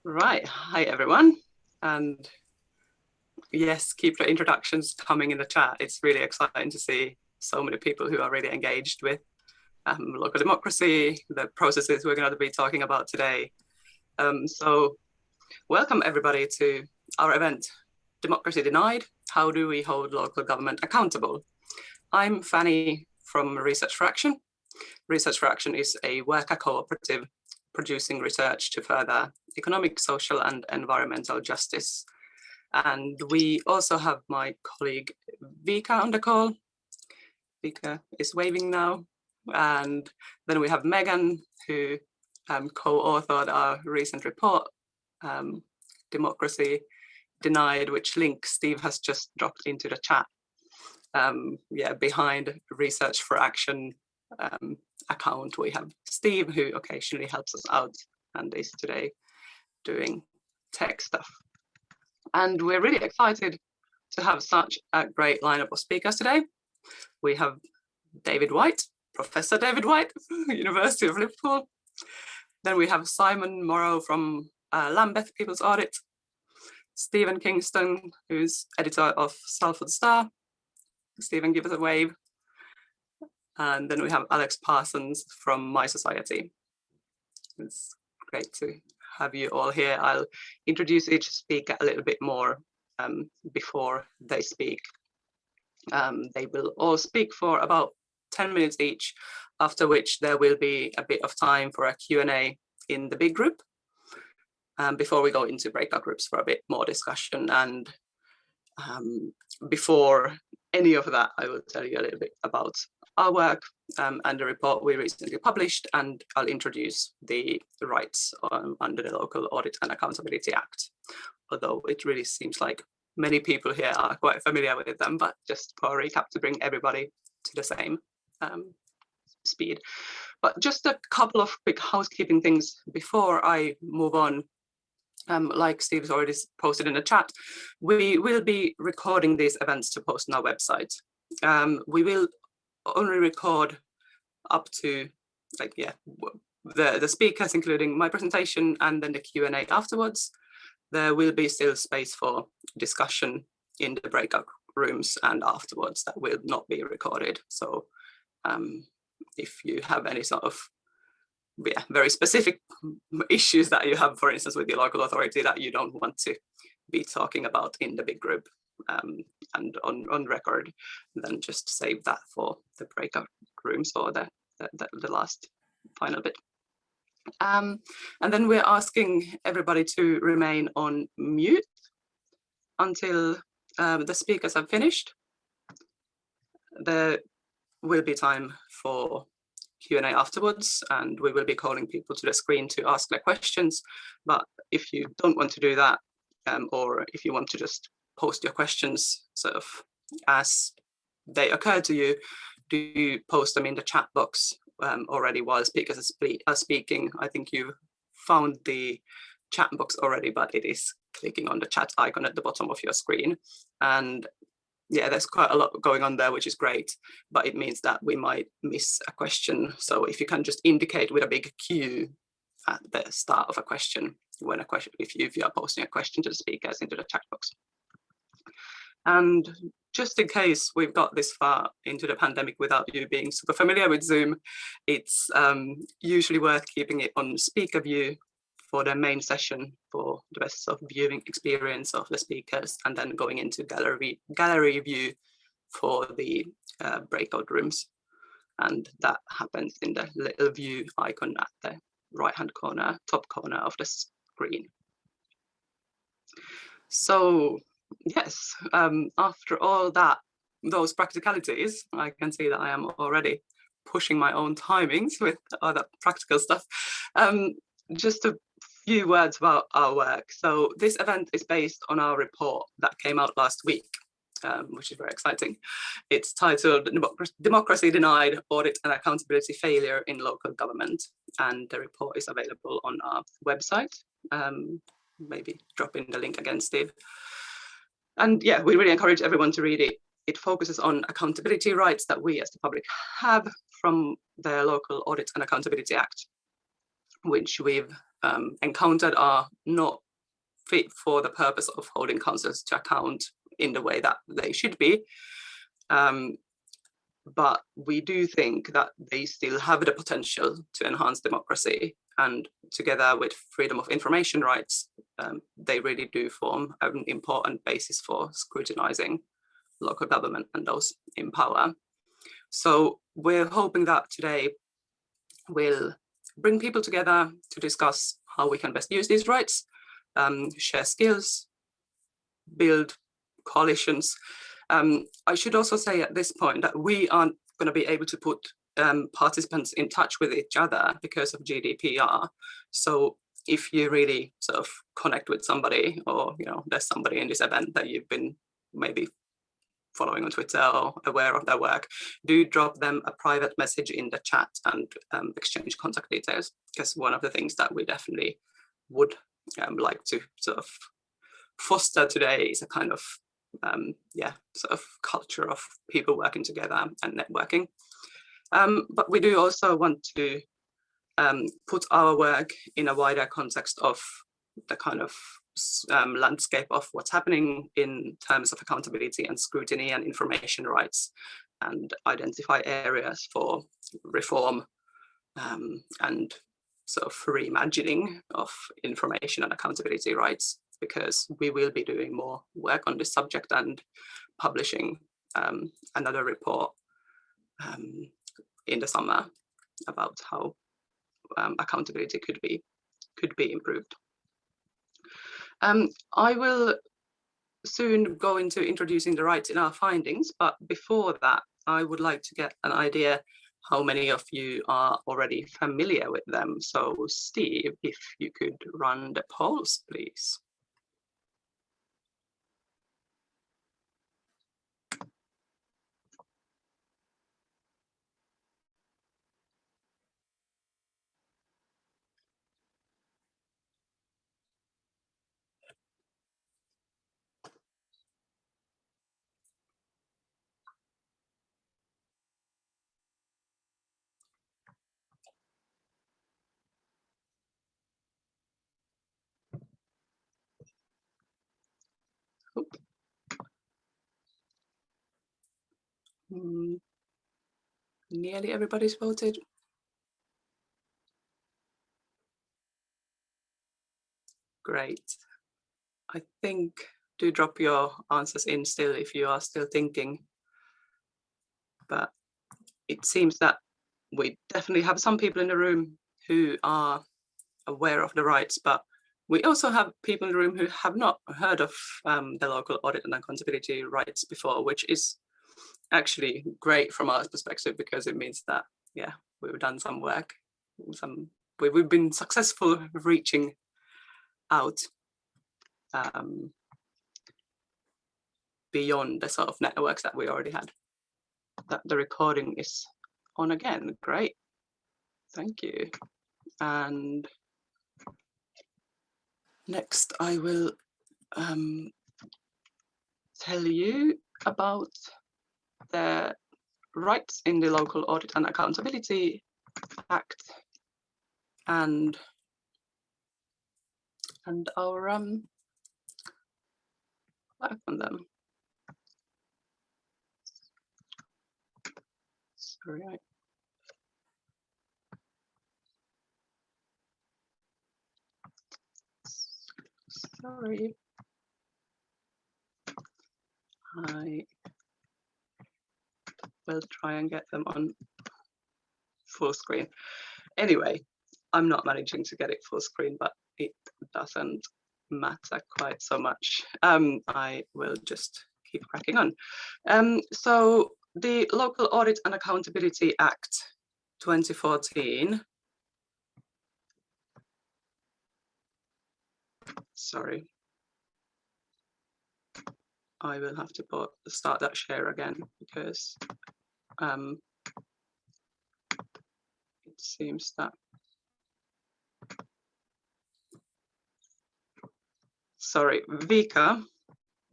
Right, hi everyone, and yes, keep the introductions coming in the chat. It's really exciting to see so many people who are really engaged with local democracy, the processes we're going to be talking about today. So welcome everybody to our event, Democracy Denied, How Do We Hold Local Government Accountable? I'm Fanny from Research for Action. Research for Action is a worker cooperative producing research to further economic, social and environmental justice. And we also have my colleague Vika on the call. Vika is waving now. And then we have Megan, who co-authored our recent report, Democracy Denied, which link Steve has just dropped into the chat. Behind Research for Action account, we have Steve, who occasionally helps us out and is today doing tech stuff. And we're really excited to have such a great lineup of speakers today. We have David Whyte, Professor David Whyte, University of Liverpool. Then we have Simon Morrow from Lambeth People's Audit, Stephen Kingston, who's editor of Salford Star. Stephen, give us a wave. And then we have Alex Parsons from mySociety. It's great to have you all here. I'll introduce each speaker a little bit more before they speak. They will all speak for about 10 minutes each, after which there will be a bit of time for a Q&A in the big group before we go into breakout groups for a bit more discussion. And before any of that, I will tell you a little bit about our work and the report we recently published, and I'll introduce the rights under the Local Audit and Accountability Act, although it really seems like many people here are quite familiar with them, but just for a recap to bring everybody to the same speed. But just a couple of quick housekeeping things before I move on. Like Steve's already posted in the chat, we will be recording these events to post on our website. We will only record up to the speakers, including my presentation and then the Q&A afterwards. There will be still space for discussion in the breakout rooms and afterwards that will not be recorded. So if you have any sort of very specific issues that you have, for instance, with the local authority that you don't want to be talking about in the big group and on record, then just save that for the breakout rooms or the last final bit. And then we're asking everybody to remain on mute until the speakers have finished. There will be time for Q&A afterwards, and we will be calling people to the screen to ask their questions. But if you don't want to do that, or if you want to just post your questions sort of as they occur to you, do you post them in the chat box already while speakers are speaking? I think you found the chat box already, but it is clicking on the chat icon at the bottom of your screen. And yeah, there's quite a lot going on there, which is great, but it means that we might miss a question. So if you can just indicate with a big Q at the start of a question, when a question, if you are posting a question to the speakers into the chat box. And just in case we've got this far into the pandemic without you being super familiar with Zoom, it's usually worth keeping it on speaker view for the main session for the best sort of viewing experience of the speakers, and then going into gallery view for the breakout rooms. And that happens in the little view icon at the right-hand corner, top corner of the screen. So yes, after all those practicalities, I can see that I am already pushing my own timings with all that practical stuff. Just a few words about our work. So this event is based on our report that came out last week, which is very exciting. It's titled Democracy Denied, Audit and Accountability Failure in Local Government. And the report is available on our website. Maybe drop in the link again, Steve. And yeah, we really encourage everyone to read it. It focuses on accountability rights that we as the public have from the Local Audit and Accountability Act, which we've encountered are not fit for the purpose of holding councils to account in the way that they should be. But we do think that they still have the potential to enhance democracy, and together with freedom of information rights, they really do form an important basis for scrutinizing local government and those in power. So we're hoping that today will bring people together to discuss how we can best use these rights, share skills, build coalitions. I should also say at this point that we aren't going to be able to put participants in touch with each other because of GDPR. So if you really sort of connect with somebody, or there's somebody in this event that you've been maybe following on Twitter or aware of their work, do drop them a private message in the chat and exchange contact details, because one of the things that we definitely would like to sort of foster today is a kind of sort of culture of people working together and networking. But we do also want to put our work in a wider context of the kind of landscape of what's happening in terms of accountability and scrutiny and information rights, and identify areas for reform and sort of reimagining of information and accountability rights, because we will be doing more work on this subject and publishing another report in the summer about how accountability could be improved. I will soon go into introducing the rights in our findings, but before that, I would like to get an idea how many of you are already familiar with them. So Steve, if you could run the polls, please. Nearly everybody's voted. Great. I think do drop your answers in still if you are still thinking. But it seems that we definitely have some people in the room who are aware of the rights, but we also have people in the room who have not heard of the local audit and accountability rights before, which is actually great from our perspective, because it means that, yeah, we've done some work. We've been successful reaching out beyond the sort of networks that we already had. That the recording is on again. Great, thank you. And next I will tell you about the rights in the Local Audit and Accountability Act and our work on them. Sorry. I will try and get them on full screen. Anyway, I'm not managing to get it full screen, but it doesn't matter quite so much. I will just keep cracking on. So the Local Audit and Accountability Act 2014. Sorry. I will have to start that share again, because it seems that, sorry, Vika,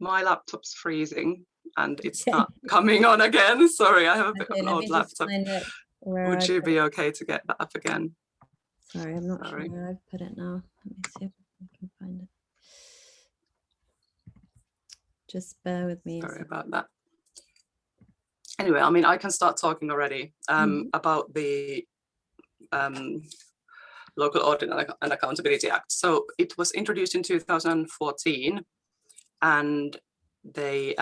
my laptop's freezing and it's not coming on again. Sorry, I have a bit of an old laptop. Would you be okay to get that up again? Sorry, I'm not sure where I've put it now. Let me see if I can find it. Just bear with me. Sorry about that. Anyway, I mean, I can start talking already about the Local Audit and Accountability Act. So it was introduced in 2014, and they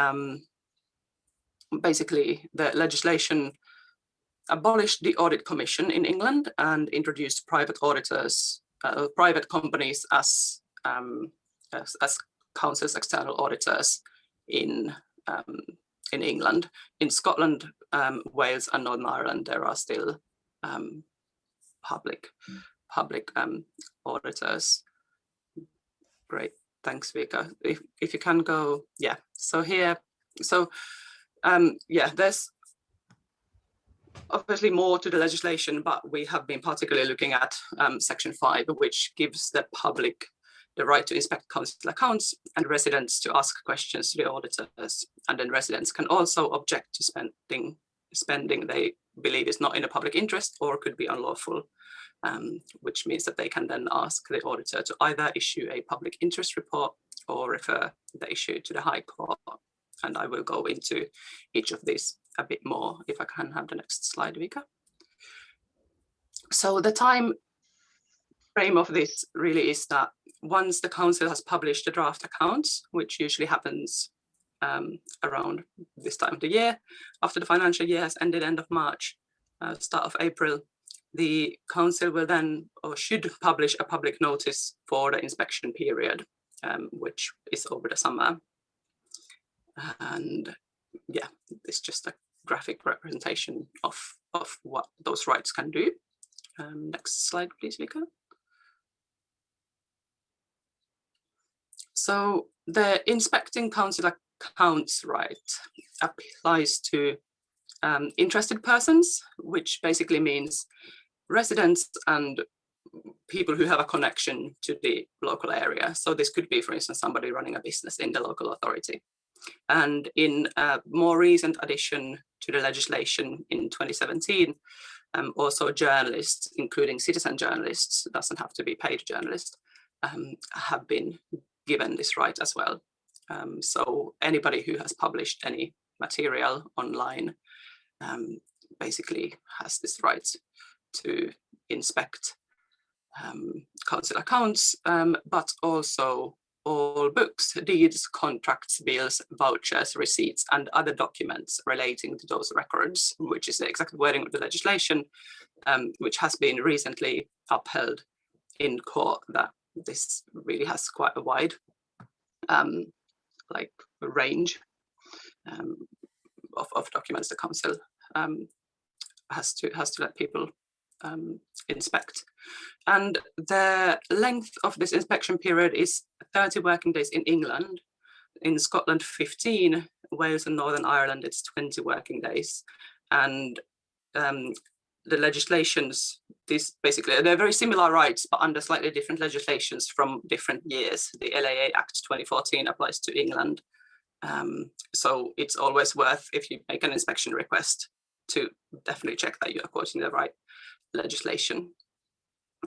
basically, the legislation abolished the Audit Commission in England and introduced private auditors, private companies as council's external auditors in England. In Scotland, Wales, and Northern Ireland, there are still public auditors. Great, thanks, Vika. If you can go, yeah. So here, so yeah, there's obviously more to the legislation, but we have been particularly looking at Section 5, which gives the public the right to inspect council accounts and residents to ask questions to the auditors. And then residents can also object to spending they believe is not in the public interest or could be unlawful, which means that they can then ask the auditor to either issue a public interest report or refer the issue to the High Court. And I will go into each of these a bit more if I can have the next slide, Vika. So the time frame of this really is that once the council has published the draft accounts, which usually happens around this time of the year, after the financial year has ended end of March, start of April, the council will then or should publish a public notice for the inspection period, which is over the summer. And yeah, it's just a graphic representation of what those rights can do. Next slide, please, Vika. So the inspecting council accounts right applies to interested persons, which basically means residents and people who have a connection to the local area. So this could be, for instance, somebody running a business in the local authority. And in a more recent addition to the legislation in 2017, also journalists, including citizen journalists, doesn't have to be paid journalists, have been given this right as well. So anybody who has published any material online basically has this right to inspect council accounts, but also all books, deeds, contracts, bills, vouchers, receipts, and other documents relating to those records, which is the exact wording of the legislation, which has been recently upheld in court, that this really has quite a wide range of documents the council has to let people inspect. And the length of this inspection period is 30 working days in England. In Scotland, 15, Wales and Northern Ireland, it's 20 working days. And the legislations, these basically, they're very similar rights, but under slightly different legislations from different years. The LAA Act 2014 applies to England. So it's always worth, if you make an inspection request, to definitely check that you are quoting the right legislation.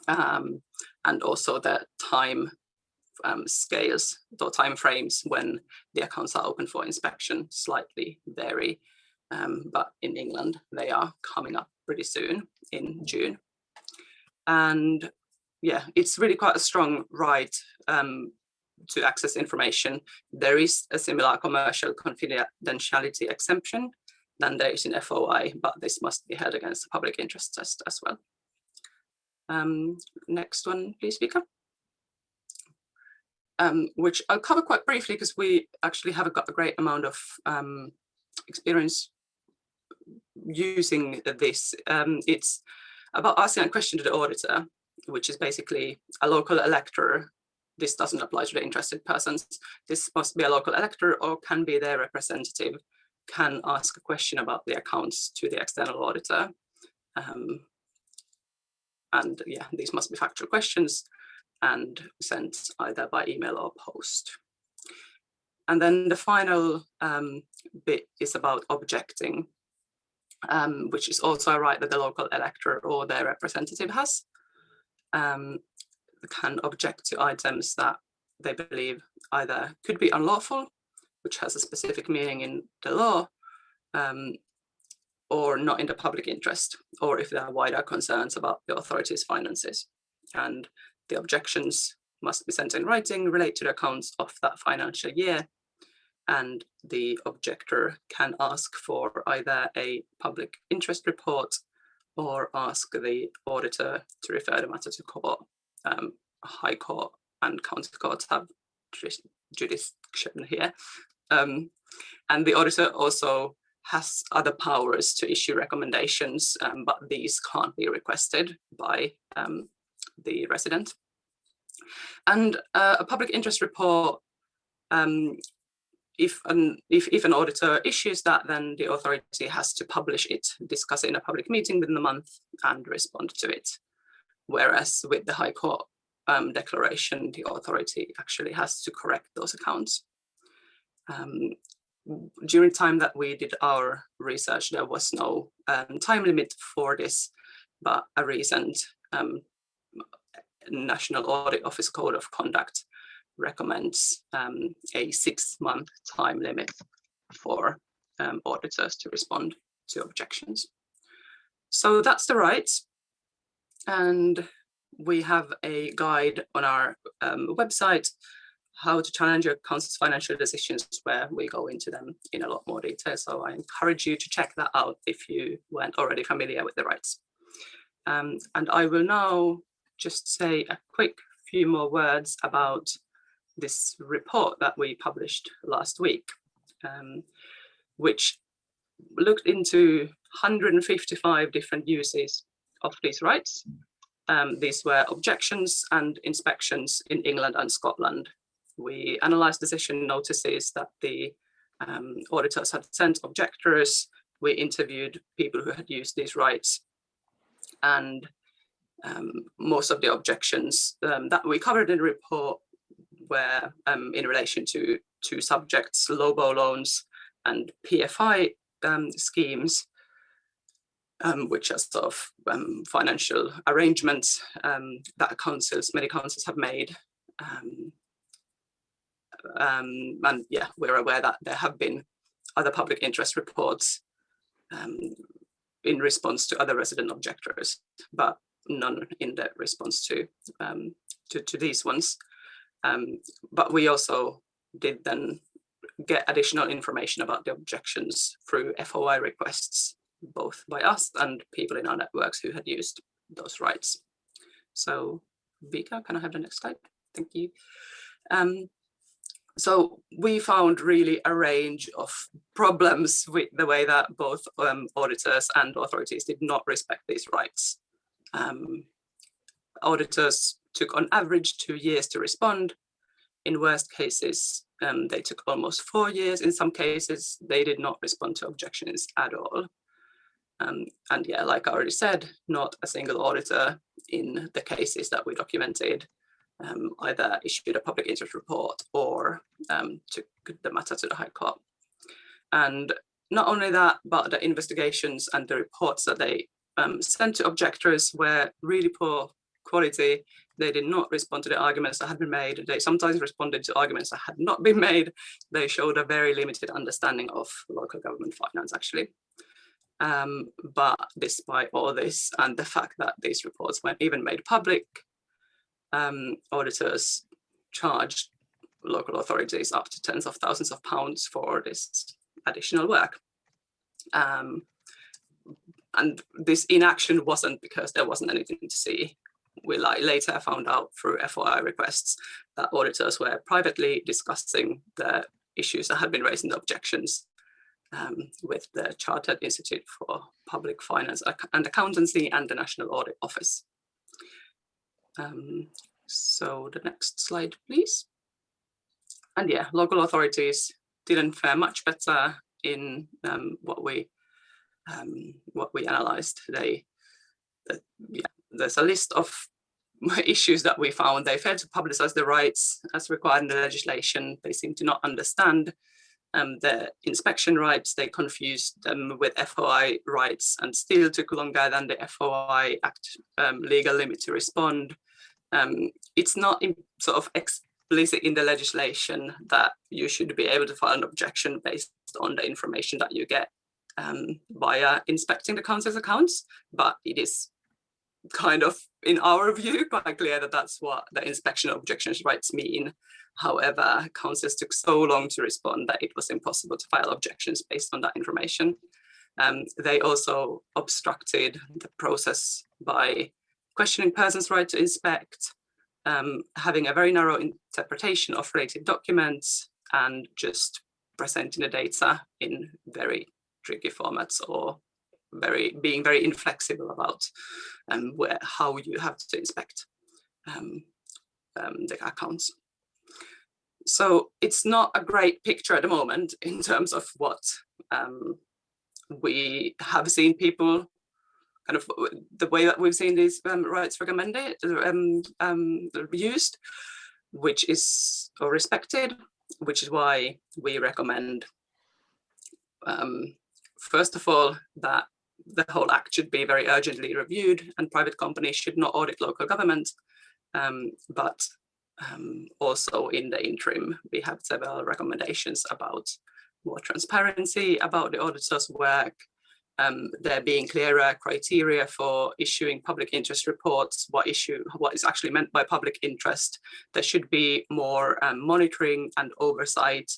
And also the time scales, the time frames when the accounts are open for inspection slightly vary. But in England, they are coming up pretty soon in June. And yeah, it's really quite a strong right to access information. There is a similar commercial confidentiality exemption than there is in FOI, but this must be held against the public interest test as well. Next one, please, Vika. Which I'll cover quite briefly because we actually have got a great amount of experience using this. It's about asking a question to the auditor, which is basically a local elector. This doesn't apply to the interested persons. This must be a local elector or can be their representative, can ask a question about the accounts to the external auditor. And yeah, these must be factual questions and sent either by email or post. And then the final bit is about objecting, which is also a right that the local elector or their representative has. can object to items that they believe either could be unlawful, which has a specific meaning in the law, or not in the public interest, or if there are wider concerns about the authority's finances. And the objections must be sent in writing, relate to the accounts of that financial year, and the objector can ask for either a public interest report or ask the auditor to refer the matter to court. High Court and County Courts have jurisdiction here. And the auditor also has other powers to issue recommendations, but these can't be requested by the resident. And a public interest report, if an auditor issues that, then the authority has to publish it, discuss it in a public meeting within the month, and respond to it. Whereas with the High Court declaration, the authority actually has to correct those accounts. During time that we did our research, there was no time limit for this, but a recent National Audit Office Code of Conduct recommends a 6-month time limit for auditors to respond to objections. So that's the rights. And we have a guide on our website, how to challenge your council's financial decisions, where we go into them in a lot more detail. So I encourage you to check that out if you weren't already familiar with the rights. And I will now just say a quick few more words about this report that we published last week, which looked into 155 different uses of these rights. These were objections and inspections in England and Scotland. We analysed decision notices that the auditors had sent objectors. We interviewed people who had used these rights, and most of the objections that we covered in the report were in relation to two subjects: LOBO loans and PFI schemes, which are sort of financial arrangements that many councils have made. And yeah, we're aware that there have been other public interest reports in response to other resident objectors, but none in the response to these ones. But we also did then get additional information about the objections through FOI requests, both by us and people in our networks who had used those rights. So Vika, can I have the next slide? Thank you. So we found really a range of problems with the way that both auditors and authorities did not respect these rights. Auditors took on average 2 years to respond. In worst cases, they took almost 4 years. In some cases, they did not respond to objections at all. And yeah, like I already said, not a single auditor in the cases that we documented either issued a public interest report or took the matter to the High Court. And not only that, but the investigations and the reports that they sent to objectors were really poor quality. They did not respond to the arguments that had been made. They sometimes responded to arguments that had not been made. They showed a very limited understanding of local government finance, actually. But despite all this and the fact that these reports weren't even made public, auditors charged local authorities up to tens of thousands of pounds for this additional work. And this inaction wasn't because there wasn't anything to see. We later found out through FOI requests that auditors were privately discussing the issues that had been raised in the objections with the Chartered Institute for Public Finance and Accountancy and the National Audit Office. So the next slide, please. And yeah, local authorities didn't fare much better in what we analysed. There's a list of issues that we found. They failed to publicise the rights as required in the legislation. They seem to not understand the inspection rights, they confused them with FOI rights and still took longer than the FOI Act legal limit to respond. It's not sort of explicit in the legislation that you should be able to file an objection based on the information that you get via inspecting the council's accounts, but it is kind of, in our view, quite clear that that's what the inspection objections rights mean. However, councils took so long to respond that it was impossible to file objections based on that information. They also obstructed the process by questioning Parsons' right to inspect, having a very narrow interpretation of related documents, and just presenting the data in very tricky formats, or being very inflexible about how you have to inspect the accounts. So it's not a great picture at the moment in terms of what we have seen people kind of the way that we've seen these rights recommended used, which is or respected, which is why we recommend first of all that the whole act should be very urgently reviewed and private companies should not audit local government, but also in the interim we have several recommendations about more transparency about the auditors' work, there being clearer criteria for issuing public interest reports, what is actually meant by public interest. There should be more monitoring and oversight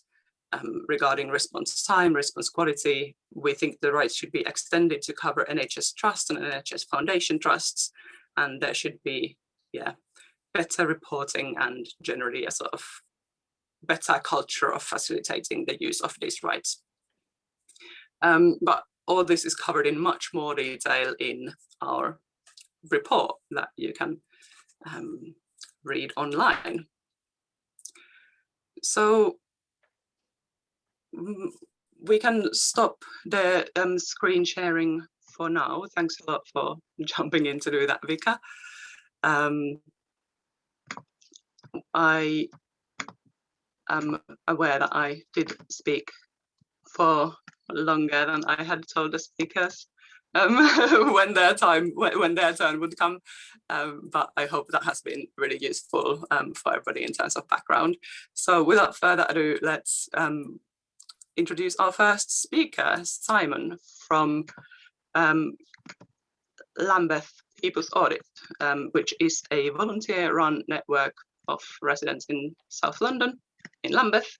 regarding response time, response quality. We think the rights should be extended to cover NHS trusts and NHS foundation trusts, and there should be better reporting and generally a sort of better culture of facilitating the use of these rights. But all this is covered in much more detail in our report that you can read online. So we can stop the screen sharing for now. Thanks a lot for jumping in to do that, Vika. I am aware that I did speak for longer than I had told the speakers when their turn would come, but I hope that has been really useful for everybody in terms of background. So without further ado, let's introduce our first speaker, Simon from Lambeth People's Audit, which is a volunteer-run network of residents in South London, in Lambeth,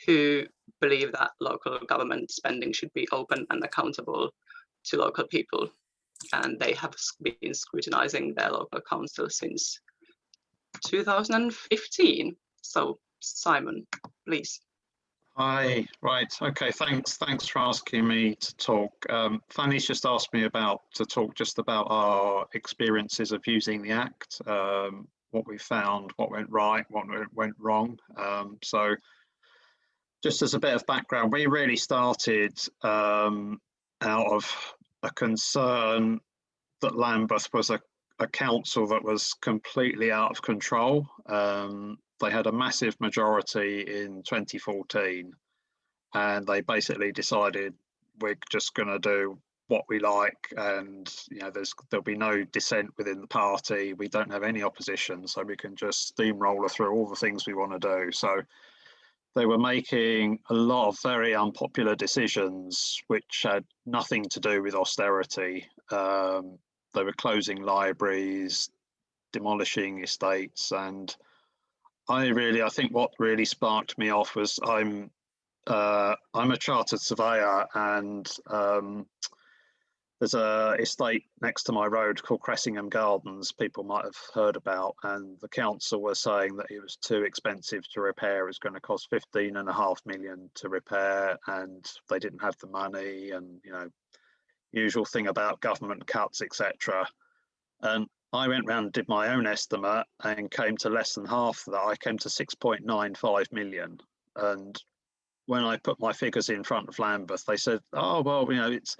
who believe that local government spending should be open and accountable to local people. And they have been scrutinising their local council since 2015. So Simon, please. Hi, right, okay, thanks for asking me to talk. Fanny's just asked me to talk just about our experiences of using the Act, what we found, what went right, what went wrong. So just as a bit of background, we really started out of a concern that Lambeth was a council that was completely out of control. They had a there'd majority in 2014, and they basically decided we're just going to do what we like, and there'll be no dissent within the party. We don't have any opposition, so we can just steamroller through all the things we want to do. So they were making a lot of very unpopular decisions which had nothing to do with austerity. They were closing libraries, demolishing estates, and I think what really sparked me off was I'm a chartered surveyor, and there's a estate next to my road called Cressingham Gardens, people might have heard about, and the council were saying that it was too expensive to repair. It was going to cost 15.5 million to repair, and they didn't have the money, and usual thing about government cuts, etc. And I went round and did my own estimate and came to less than half of that. I came to 6.95 million. And when I put my figures in front of Lambeth, they said, oh, well, it's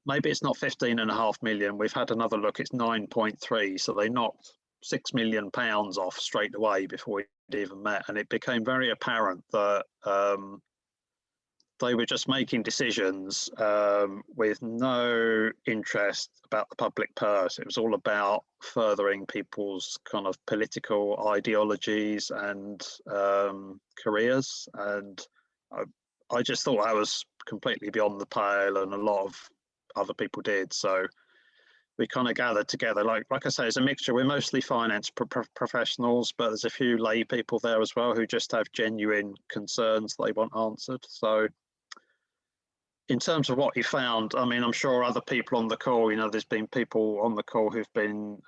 maybe it's not 15.5 million. We've had another look, it's 9.3. So they knocked £6 million off straight away before we'd even met. And it became very apparent that they were just making decisions with no interest about the public purse. It was all about furthering people's kind of political ideologies and careers. And I just thought that was completely beyond the pale, and a lot of other people did. So we kind of gathered together, like I say, it's a mixture. We're mostly finance professionals, but there's a few lay people there as well who just have genuine concerns they want answered. So in terms of what you found, I mean, I'm sure other people on the call, you know, there's been people on the call who've been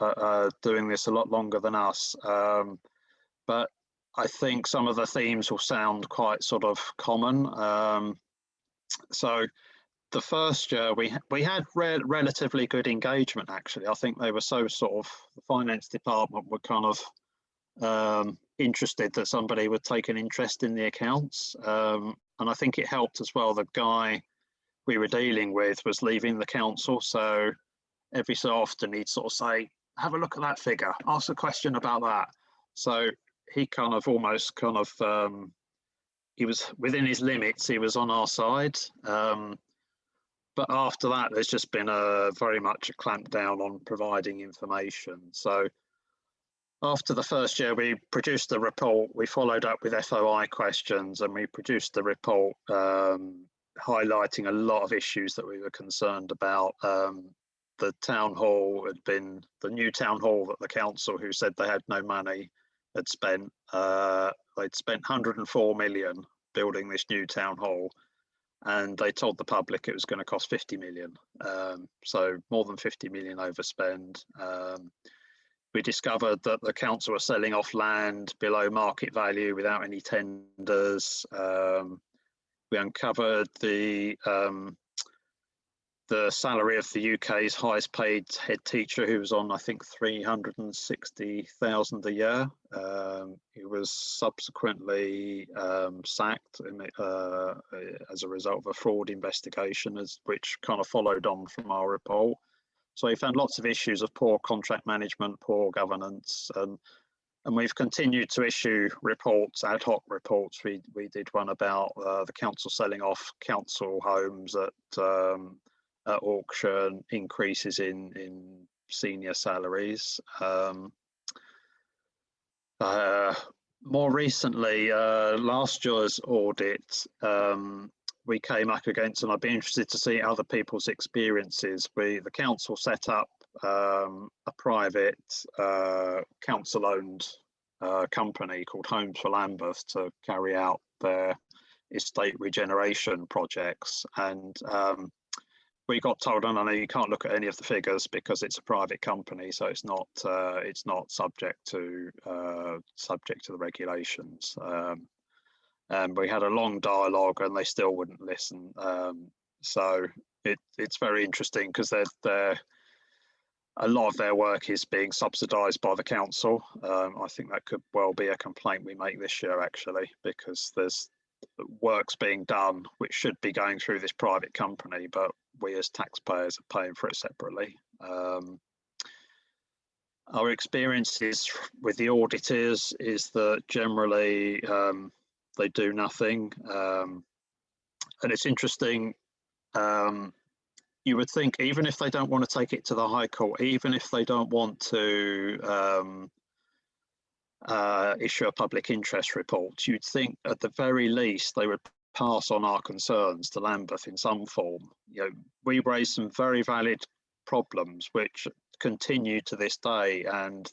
doing this a lot longer than us. But I think some of the themes will sound quite sort of common. So the first year we had relatively good engagement, actually. I think they were so sort of, the finance department were kind of interested that somebody would take an interest in the accounts. And I think it helped as well. The guy we were dealing with was leaving the council. So every so often he'd sort of say, have a look at that figure, ask a question about that. So he kind of almost kind of, he was within his limits, he was on our side. But after that, there's just been very much a clamp down on providing information. So after the first year, we produced the report, we followed up with FOI questions, and we produced the report highlighting a lot of issues that we were concerned about. The town hall had been, the new town hall that the council, who said they had no money, had spent, they'd spent 104 million building this new town hall. And they told the public it was going to cost 50 million. So more than 50 million overspend. We discovered that the council was selling off land below market value without any tenders. We uncovered the salary of the UK's highest paid head teacher, who was on, I think, 360,000 a year. He was subsequently sacked as a result of a fraud investigation, which kind of followed on from our report. So we found lots of issues of poor contract management, poor governance, and we've continued to issue reports, ad hoc reports. We did one about the council selling off council homes at auction, increases in senior salaries. More recently, last year's audit, we came up against, and I'd be interested to see other people's experiences. The council set up a private council-owned company called Homes for Lambeth to carry out their estate regeneration projects, and we got told, and I know you can't look at any of the figures because it's a private company, so it's not subject to the regulations. And we had a long dialogue, and they still wouldn't listen. So it's very interesting because a lot of their work is being subsidised by the council. I think that could well be a complaint we make this year, actually, because there's work's being done which should be going through this private company, but we as taxpayers are paying for it separately. Our experiences with the auditors is that generally they do nothing, and it's interesting. You would think, even if they don't want to take it to the High Court, even if they don't want to issue a public interest report, you'd think at the very least they would pass on our concerns to Lambeth in some form. You know, we raised some very valid problems which continue to this day, and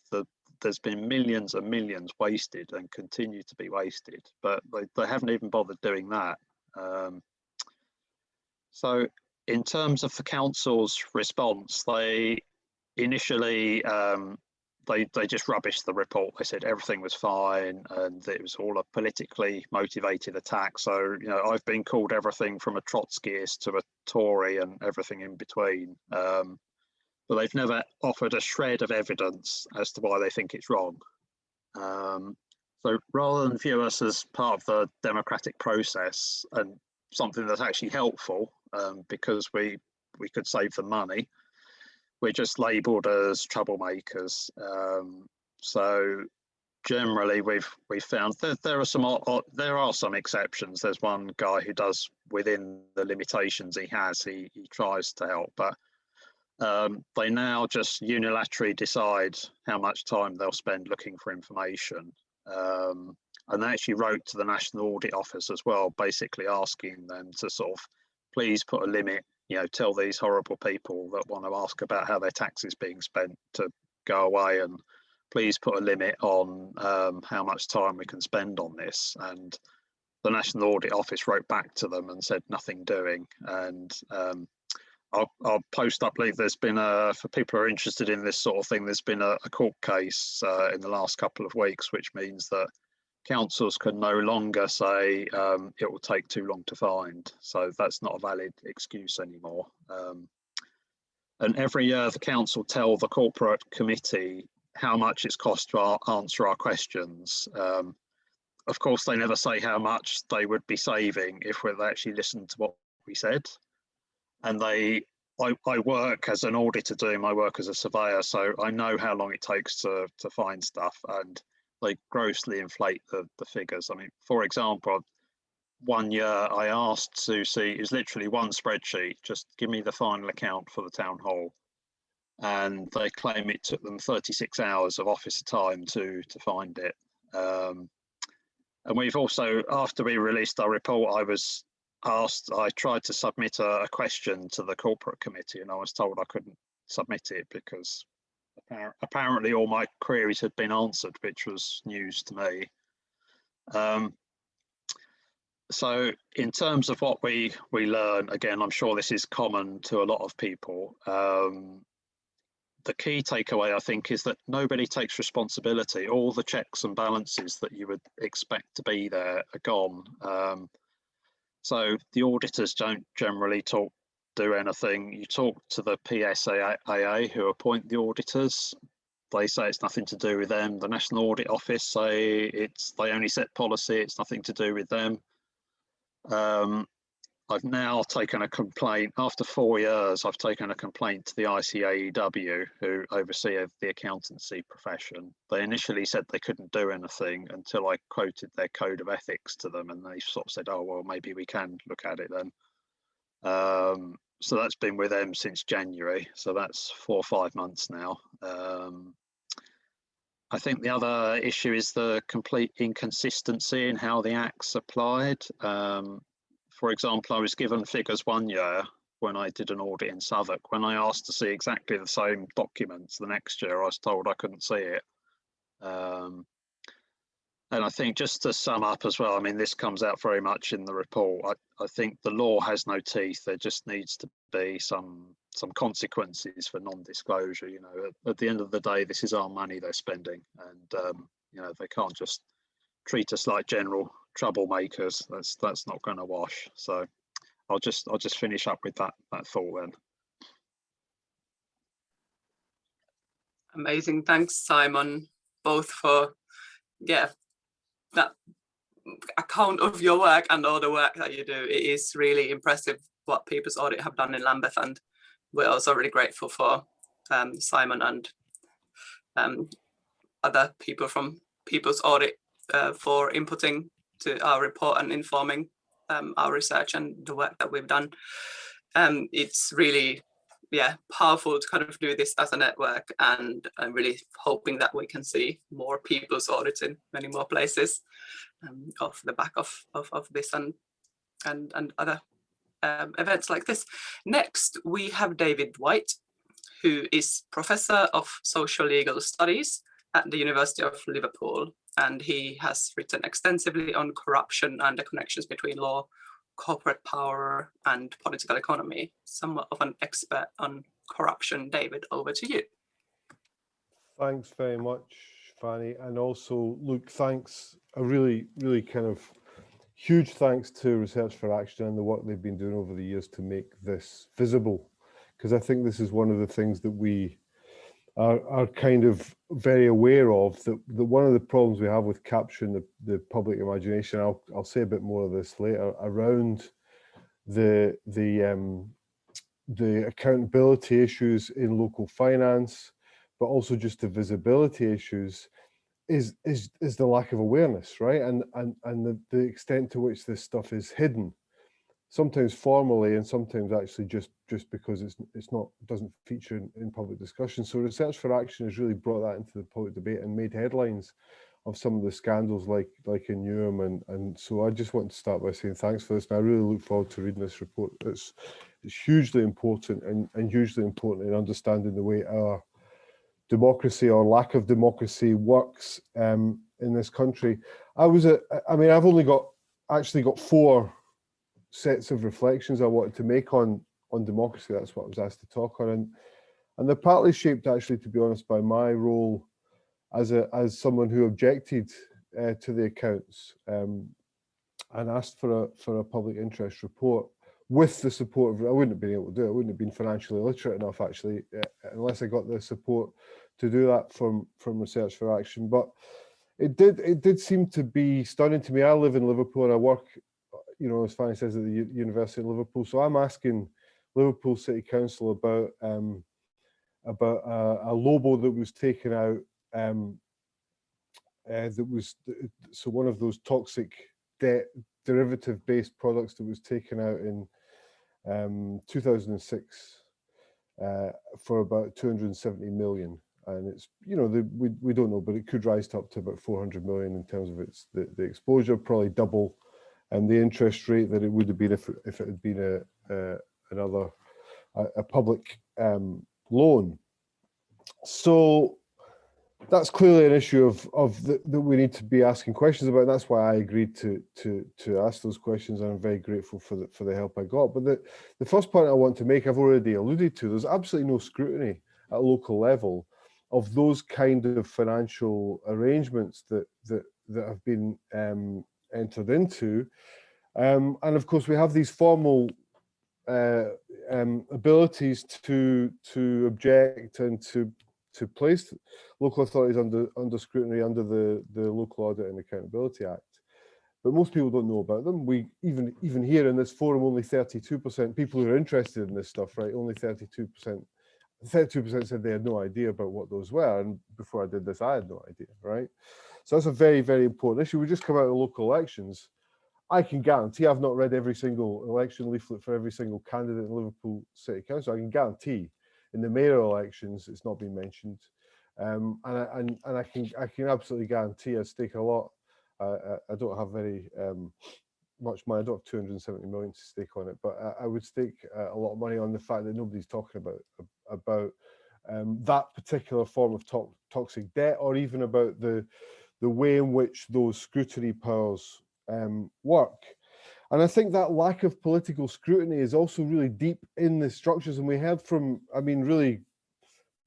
there's been millions and millions wasted and continue to be wasted, but they haven't even bothered doing that. So in terms of the council's response, they initially they just rubbished the report. They said everything was fine and it was all a politically motivated attack. So, you know, I've been called everything from a Trotskyist to a Tory and everything in between. But they've never offered a shred of evidence as to why they think it's wrong. So rather than view us as part of the democratic process and something that's actually helpful, because we could save them money, we're just labelled as troublemakers. So generally we've found that there are some exceptions. There's one guy who does within the limitations he has. He tries to help, but they now just unilaterally decide how much time they'll spend looking for information. And they actually wrote to the National Audit Office as well, basically asking them to sort of please put a limit, you know, tell these horrible people that want to ask about how their tax is being spent to go away, and please put a limit on how much time we can spend on this. And the National Audit Office wrote back to them and said nothing doing. And I'll post up, Lee, there's been for people who are interested in this sort of thing, there's been a court case in the last couple of weeks, which means that councils can no longer say it will take too long to find. So that's not a valid excuse anymore. And every year the council tell the corporate committee how much it's cost to answer our questions. Of course, they never say how much they would be saving if they actually listened to what we said. And I work as an auditor doing my work as a surveyor, so I know how long it takes to find stuff, and they grossly inflate the figures. I mean, for example, one year I asked to see, it's literally one spreadsheet, just give me the final account for the town hall. And they claim it took them 36 hours of officer time to find it. And we've also, after we released our report, I tried to submit a question to the corporate committee, and I was told I couldn't submit it because apparently all my queries had been answered, which was news to me. So in terms of what we learn, again, I'm sure this is common to a lot of people. The key takeaway, I think, is that nobody takes responsibility. All the checks and balances that you would expect to be there are gone. So the auditors don't generally do anything. You talk to the PSAA who appoint the auditors. They say it's nothing to do with them. The National Audit Office say they only set policy, it's nothing to do with them. I've now taken a complaint, after 4 years, I've taken a complaint to the ICAEW, who oversee the accountancy profession. They initially said they couldn't do anything until I quoted their code of ethics to them, and they sort of said, oh, well, maybe we can look at it then. So that's been with them since January, so that's 4 or 5 months now. I think the other issue is the complete inconsistency in how the Act's applied. For example, I was given figures one year when I did an audit in Southwark. When I asked to see exactly the same documents the next year, I was told I couldn't see it. And I think, just to sum up as well, I mean, this comes out very much in the report. I think the law has no teeth. There just needs to be some consequences for non-disclosure. You know, at the end of the day, this is our money they're spending, and you know, they can't just treat us like general troublemakers. That's not going to wash. So I'll just finish up with that thought then. Amazing, thanks, Simon, both for that account of your work and all the work that you do. It is really impressive what People's Audit have done in Lambeth, and we're also really grateful for Simon and other people from People's Audit for inputting to our report and informing our research and the work that we've done. It's really powerful to kind of do this as a network, and I'm really hoping that we can see more People's Audit in many more places off the back of this and other events like this. Next, we have David Whyte, who is Professor of Social Legal Studies at the University of Liverpool, and he has written extensively on corruption and the connections between law, corporate power and political economy. Somewhat of an expert on corruption. David, over to you. Thanks very much, Fanny, and also Luke, thanks, a really kind of huge thanks to Research for Action and the work they've been doing over the years to make this visible, because I think this is one of the things that we are kind of very aware of, that one of the problems we have with capturing the public imagination, I'll say a bit more of this later, around the accountability issues in local finance, but also just the visibility issues, is the lack of awareness, right? And the extent to which this stuff is hidden, sometimes formally and sometimes actually just because it's not, doesn't feature in public discussion. So Research for Action has really brought that into the public debate and made headlines of some of the scandals like in Newham, and so I just want to start by saying thanks for this, and I really look forward to reading this report. It's hugely important and hugely important in understanding the way our democracy or lack of democracy works in this country. I mean, I've only actually got 4 sets of reflections I wanted to make on democracy. That's what I was asked to talk on, and they're partly shaped, actually, to be honest, by my role as someone who objected to the accounts and asked for a public interest report with the support of, I wouldn't have been able to do it. I wouldn't have been financially literate enough, actually, unless I got the support to do that from Research for Action. But it did seem to be stunning to me. I live in Liverpool and I work, you know, as Fanny says, at the University of Liverpool. So I'm asking Liverpool City Council about a logo that was taken out. That was so one of those toxic debt derivative-based products that was taken out in 2006 for about 270 million, and it's, you know, we don't know, but it could rise to up to about 400 million in terms of the exposure, probably double, and the interest rate that it would have been if it had been a public loan. So that's clearly an issue that we need to be asking questions about. And that's why I agreed to ask those questions, and I'm very grateful for the help I got. But the first point I want to make, I've already alluded to. There's absolutely no scrutiny at a local level of those kind of financial arrangements that have been entered into, and of course we have these formal abilities to object and to place local authorities under scrutiny under the Local Audit and Accountability Act. But most people don't know about them. We even here in this forum, only 32% people who are interested in this stuff, right? Only 32% said they had no idea about what those were. And before I did this, I had no idea, right? So that's a very, very important issue. We just come out of local elections. I can guarantee, I've not read every single election leaflet for every single candidate in Liverpool City Council. I can guarantee in the mayoral elections, it's not been mentioned, and I can absolutely guarantee I stake a lot. I don't have very much money. I don't have 270 million to stake on it, but I would stake a lot of money on the fact that nobody's talking about that particular form of toxic debt, or even about the way in which those scrutiny powers work. And I think that lack of political scrutiny is also really deep in the structures. And we heard from, I mean, really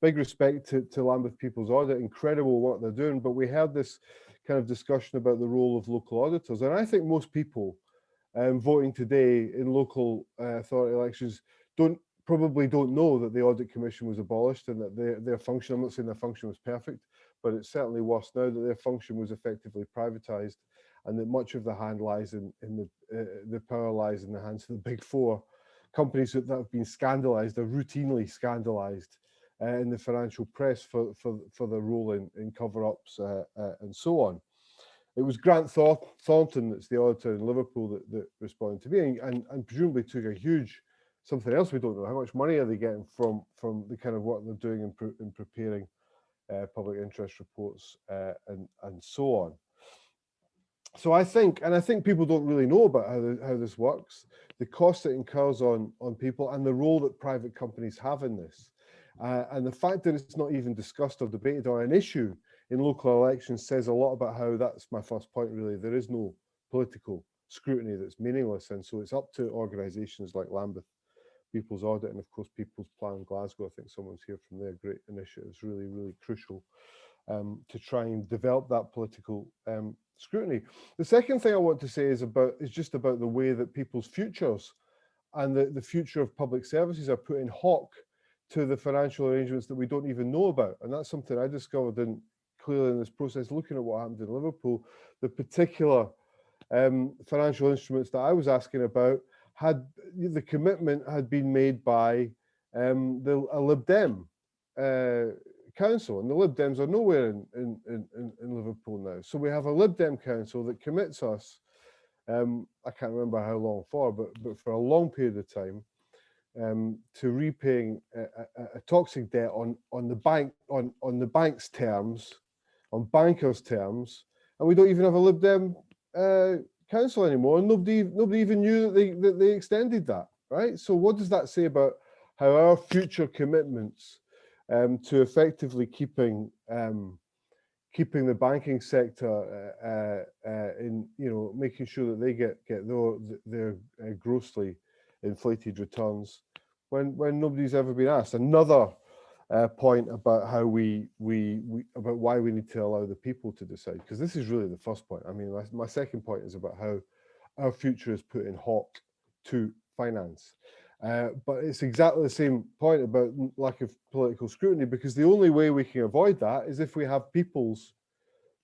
big respect to Lambeth People's Audit, incredible work they're doing, but we had this kind of discussion about the role of local auditors. And I think most people voting today in local authority elections probably don't know that the Audit Commission was abolished, and that their function, I'm not saying their function was perfect, but it's certainly worse now, that their function was effectively privatised, and that much of the hand lies in the power lies in the hands of the big 4 companies that have been scandalised, or routinely scandalised in the financial press for their role in cover-ups and so on. It was Grant Thornton, that's the auditor in Liverpool, that responded to me, and presumably took a huge, something else we don't know, how much money are they getting from the kind of work they're doing in preparing public interest reports and so on. So I think people don't really know about how this works, the cost it incurs on people, and the role that private companies have in this. And the fact that it's not even discussed or debated on an issue in local elections says a lot about how, that's my first point really, there is no political scrutiny that's meaningless. And so it's up to organisations like Lambeth People's Audit, and of course People's Plan Glasgow, I think someone's here from there, great initiatives, really, really crucial to try and develop that political scrutiny. The second thing I want to say is just about the way that people's futures and the future of public services are put in hock to the financial arrangements that we don't even know about. And that's something I discovered clearly in this process, looking at what happened in Liverpool. The particular financial instruments that I was asking about, the commitment had been made by a Lib Dem council, and the Lib Dems are nowhere in Liverpool now. So we have a Lib Dem council that commits us, I can't remember how long for, but for a long period of time, to repaying a toxic debt on the bank's terms, on bankers' terms, and we don't even have a Lib Dem council anymore, and nobody even knew that they extended that, right? So what does that say about how our future commitments to effectively keeping the banking sector in, making sure that they get their grossly inflated returns when nobody's ever been asked? Another point about how about why we need to allow the people to decide, because this is really the first point. I mean, my second point is about how our future is put in hock to finance. But it's exactly the same point about lack of political scrutiny, because the only way we can avoid that is if we have people's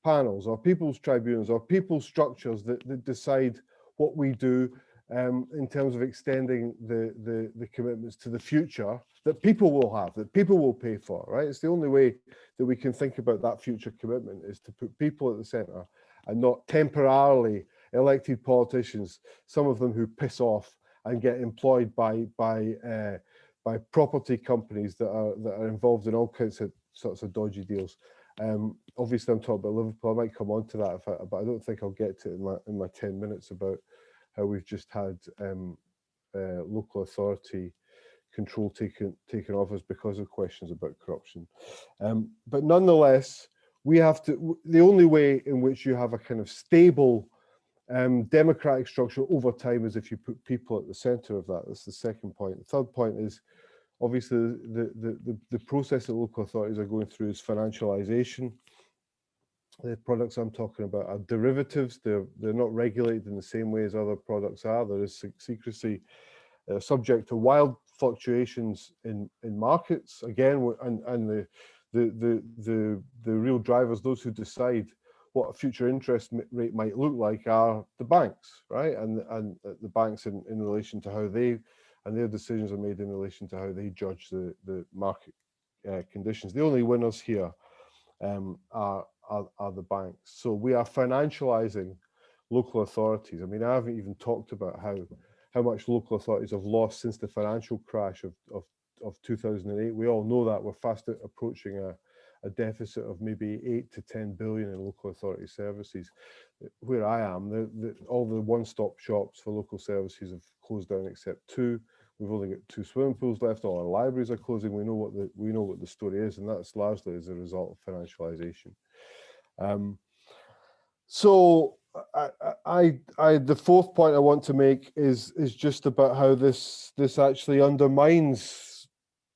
panels or people's tribunals or people's structures that decide what we do in terms of extending the commitments to the future that people will have, that people will pay for, right? It's the only way that we can think about that future commitment, is to put people at the centre and not temporarily elected politicians, some of them who piss off and get employed by property companies that are involved in all kinds of sorts of dodgy deals. Obviously, I'm talking about Liverpool. I might come on to that, but I don't think I'll get to it in my 10 minutes about how we've just had local authority control taken off us because of questions about corruption. But nonetheless, we have to. The only way in which you have a kind of stable democratic structure over time is if you put people at the centre of that. That's the second point. The third point is obviously the process that local authorities are going through is financialisation. The products I'm talking about are derivatives. They're not regulated in the same way as other products are. There is secrecy, subject to wild fluctuations in markets. Again, and the real drivers, those who decide what a future interest rate might look like, are the banks, right? And the banks in relation to how their decisions are made in relation to how they judge the market conditions. The only winners here are the banks. So we are financializing local authorities. I mean, I haven't even talked about how much local authorities have lost since the financial crash of 2008. We all know that we're fast approaching a deficit of maybe 8 to 10 billion in local authority services. Where I am, all the one-stop shops for local services have closed down except 2. We've only got 2 swimming pools left. All our libraries are closing. We know what the story is, and that's largely as a result of financialization. So the fourth point I want to make is just about how this actually undermines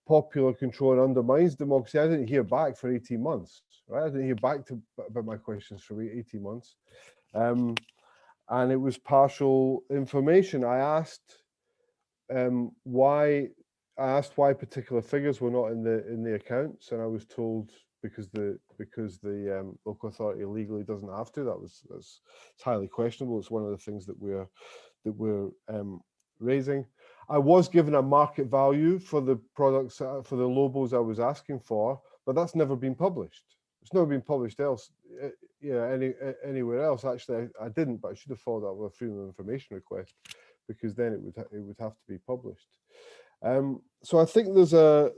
popular control and undermines democracy. I didn't hear back for 18 months, right? I didn't hear back about my questions for 18 months. And it was partial information. I asked why particular figures were not in the accounts, and I was told because the local authority legally doesn't have to. It's highly questionable. It's one of the things that we're raising. I was given a market value for the products, for the logos I was asking for, but that's never been published. It's never been published anywhere else. Actually, I didn't, but I should have followed up with a freedom of information request, because then it would have to be published. So I think there's a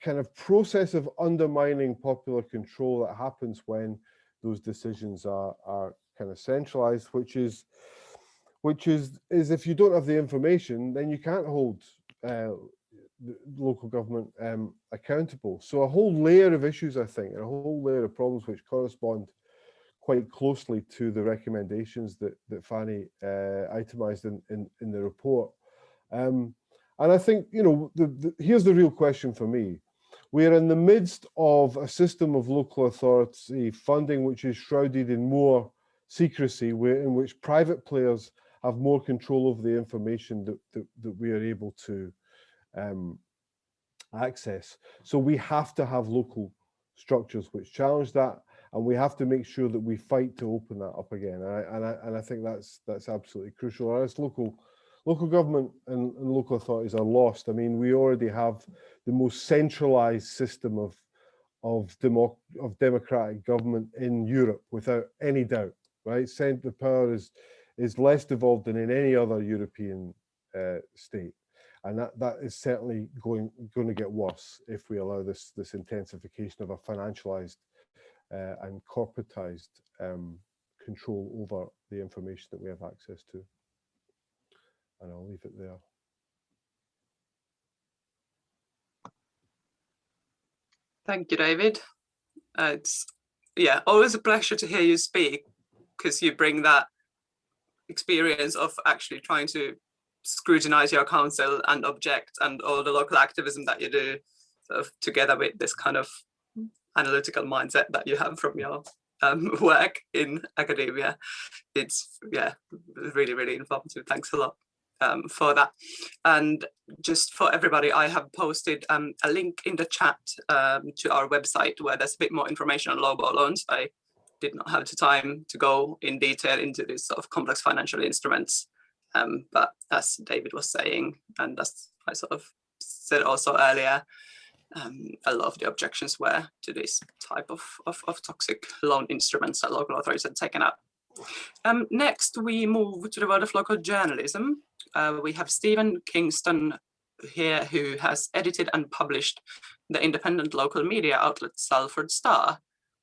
kind of process of undermining popular control that happens when those decisions are kind of centralized, which is if you don't have the information, then you can't hold the local government accountable. So a whole layer of issues, I think, and a whole layer of problems which correspond quite closely to the recommendations that Fanny itemized in the report. And I think, here's the real question for me. We are in the midst of a system of local authority funding which is shrouded in more secrecy, in which private players have more control over the information that we are able to access. So we have to have local structures which challenge that, and we have to make sure that we fight to open that up again. And I think that's absolutely crucial. Or else local government and local authorities are lost. I mean, we already have the most centralized system of democratic government in Europe, without any doubt. Right, centre power is less devolved than in any other European state, and that is certainly going to get worse if we allow this intensification of a financialized and corporatized control over the information that we have access to. And I'll leave it there. Thank you, David. It's always a pleasure to hear you speak, because you bring that experience of actually trying to scrutinize your council and object, and all the local activism that you do, sort of together with this kind of analytical mindset that you have from your work in academia. It's really, really informative. Thanks a lot for that. And just for everybody, I have posted a link in the chat to our website where there's a bit more information on low-ball loans. I did not have the time to go in detail into these sort of complex financial instruments, but as David was saying, and as I sort of said also earlier, a lot of the objections were to this type of toxic loan instruments that local authorities had taken up. Next, we move to the world of local journalism. We have Stephen Kingston here, who has edited and published the independent local media outlet Salford Star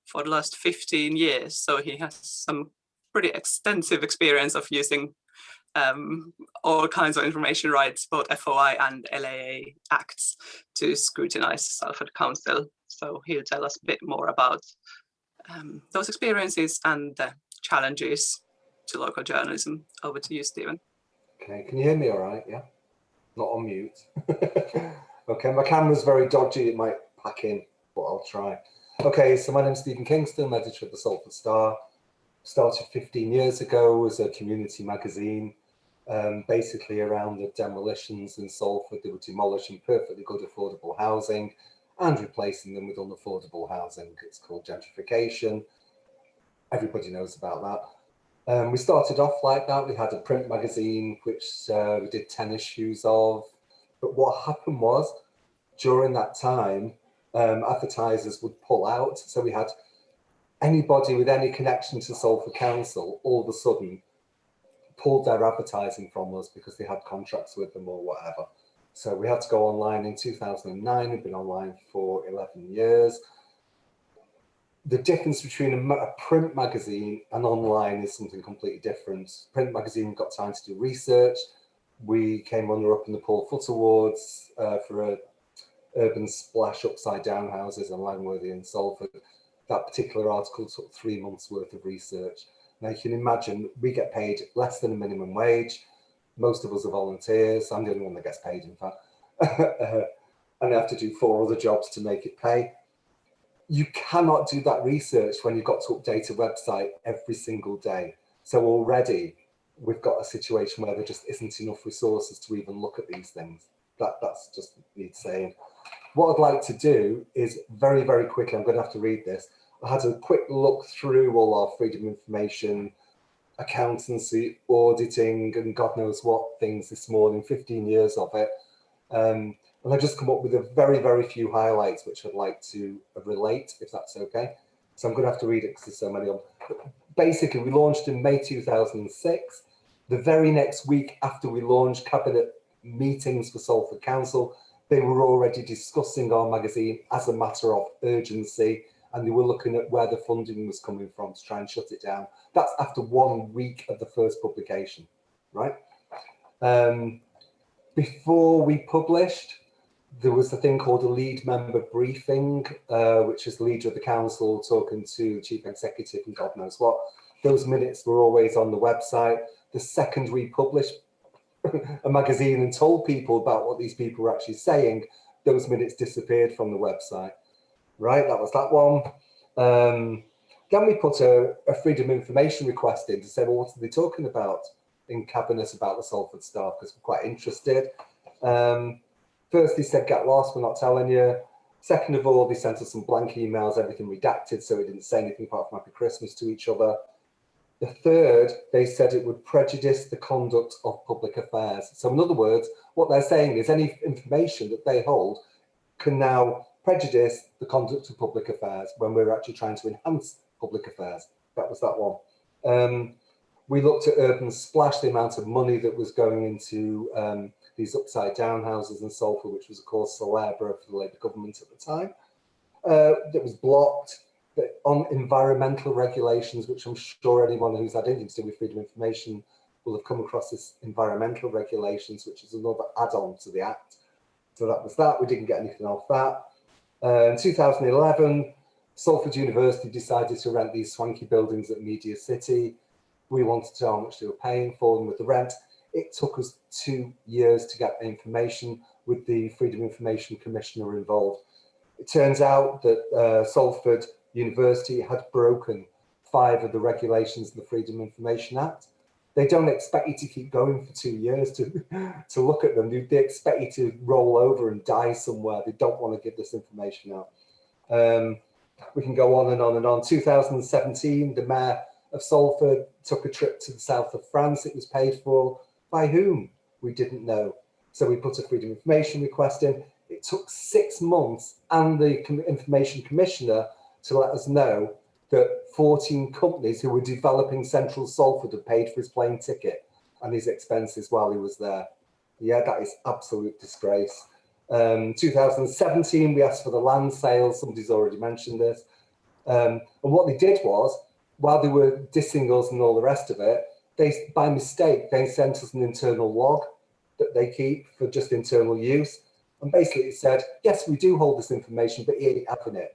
for the last 15 years. So he has some pretty extensive experience of using all kinds of information rights, both FOI and LAA acts, to scrutinize Salford Council. So he'll tell us a bit more about those experiences and the challenges to local journalism. Over to you, Stephen. Okay, can you hear me all right? Yeah, not on mute. Okay, my camera's very dodgy, it might pack in, but I'll try. Okay, so my name's Stephen Kingston, editor of the Salford Star. Started 15 years ago as a community magazine, basically around the demolitions in Salford. They were demolishing perfectly good affordable housing and replacing them with unaffordable housing. It's called gentrification. Everybody knows about that. We started off like that. We had a print magazine, which we did 10 issues of. But what happened was, during that time, advertisers would pull out. So we had anybody with any connection to Salford Council all of a sudden pulled their advertising from us because they had contracts with them or whatever. So we had to go online in 2009. We've been online for 11 years. The difference between a print magazine and online is something completely different. Print magazine, we've got time to do research. We came runner-up in the Paul Foot Awards for a urban splash upside down houses in Langworthy and Salford. That particular article took 3 months worth of research. Now you can imagine we get paid less than a minimum wage. Most of us are volunteers. I'm the only one that gets paid, in fact. And I have to do 4 other jobs to make it pay. You cannot do that research when you've got to update a website every single day. So already we've got a situation where there just isn't enough resources to even look at these things. That's just needs saying. What I'd like to do is very, very quickly, I'm going to have to read this. I had a quick look through all our freedom of information, accountancy, auditing, and God knows what things this morning, 15 years of it. And I've just come up with a very, very few highlights, which I'd like to relate, if that's okay. So I'm going to have to read it because there's so many of them. Basically, we launched in May 2006. The very next week after we launched cabinet meetings for Salford Council, they were already discussing our magazine as a matter of urgency, and they were looking at where the funding was coming from to try and shut it down. That's after 1 week of the first publication, right? Before we published, there was a thing called a lead member briefing, which is the leader of the council talking to the chief executive and God knows what. Those minutes were always on the website. The second we published a magazine and told people about what these people were actually saying, those minutes disappeared from the website, right? That was that one. Then we put a freedom of information request in to say, well, what are they talking about in cabinet about the Salford Star? Because we're quite interested. First, they said, get lost, we're not telling you. Second of all, they sent us some blank emails, everything redacted, so we didn't say anything apart from Happy Christmas to each other. The third, they said it would prejudice the conduct of public affairs. So in other words, what they're saying is any information that they hold can now prejudice the conduct of public affairs when we were actually trying to enhance public affairs. That was that one. We looked at urban splash, the amount of money that was going into these upside down houses in Salford, which was of course célèbre for the Labour government at the time. That was blocked. On environmental regulations, which I'm sure anyone who's had anything to do with freedom of information will have come across this environmental regulations, which is another add-on to the Act. So that was that. We didn't get anything off that. In 2011, Salford University decided to rent these swanky buildings at Media City. We wanted to know how much they were paying for them with the rent. It took us 2 years to get the information with the Freedom of Information Commissioner involved. It turns out that Salford University had broken 5 of the regulations of the Freedom of Information Act. They don't expect you to keep going for 2 years to look at them. They expect you to roll over and die somewhere. They don't want to give this information out. We can go on and on and on. 2017, the mayor of Salford took a trip to the south of France. It was paid for. By whom? We didn't know. So we put a Freedom of Information request in. It took 6 months and the Information Commissioner to let us know that 14 companies who were developing Central Salford had paid for his plane ticket and his expenses while he was there. Yeah, that is absolute disgrace. 2017, we asked for the land sales. Somebody's already mentioned this. And what they did was, while they were dissing us and all the rest of it, they, by mistake, they sent us an internal log that they keep for just internal use. And basically it said, yes, we do hold this information, but you ain't having it.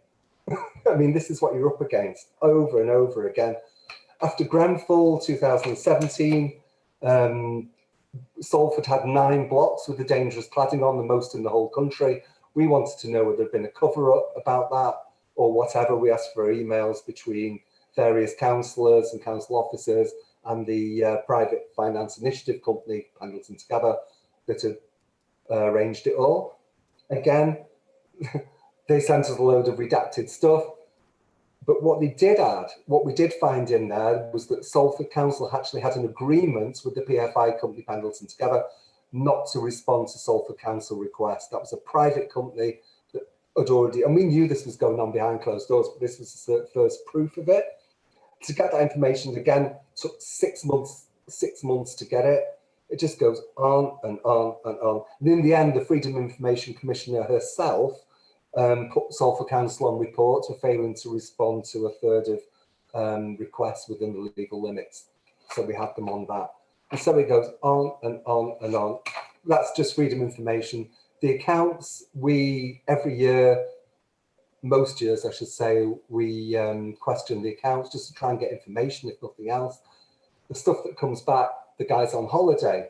I mean, this is what you're up against over and over again. After Grenfell, 2017, Salford had 9 blocks with the dangerous cladding on, the most in the whole country. We wanted to know whether there'd been a cover-up about that or whatever. We asked for emails between various councillors and council officers and the private finance initiative company, Pendleton Together, that had arranged it all. Again, they sent us a load of redacted stuff. But what they did add, what we did find in there was that Salford Council actually had an agreement with the PFI company Pendleton Together not to respond to Salford Council requests. That was a private company that had already, and we knew this was going on behind closed doors, but this was the first proof of it. To get that information again took 6 months to get it. It just goes on and on and on. And in the end, the Freedom of Information Commissioner herself put Salford Council on report for failing to respond to a third of requests within the legal limits. So we had them on that. And so it goes on and on and on. That's just freedom of information. The accounts, we, every year, most years I should say, we question the accounts just to try and get information, if nothing else. The stuff that comes back, the guy's on holiday.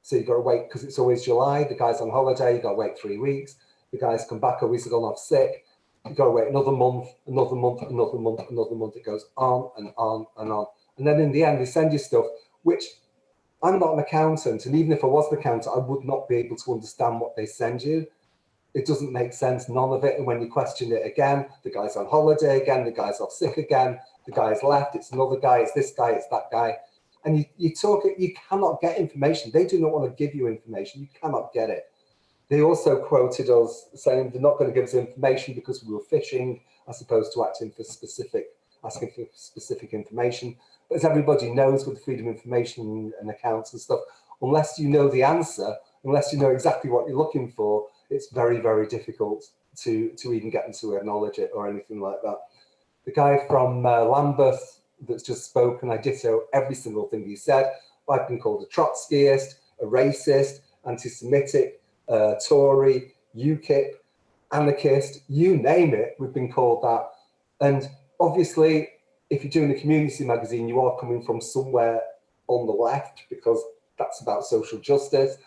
So you've got to wait, because it's always July, the guy's on holiday, you've got to wait 3 weeks. The guys come back, or he's gone off sick. You've got to wait another month, another month, another month, another month. It goes on and on and on. And then in the end, they send you stuff, which I'm not an accountant. And even if I was an accountant, I would not be able to understand what they send you. It doesn't make sense, none of it. And when you question it again, the guy's on holiday again, the guy's off sick again, the guy's left, it's another guy, it's this guy, it's that guy. And you cannot get information. They do not want to give you information. You cannot get it. They also quoted us saying they're not going to give us information because we were fishing as opposed to asking for specific information. But as everybody knows with the freedom of information and accounts and stuff, unless you know the answer, unless you know exactly what you're looking for, it's very, very difficult to even get them to acknowledge it or anything like that. The guy from Lambeth that's just spoken, I ditto every single thing he said. I've been called a Trotskyist, a racist, anti-Semitic, Tory, UKIP, anarchist, you name it, we've been called that. And obviously, if you're doing a community magazine, you are coming from somewhere on the left because that's about social justice.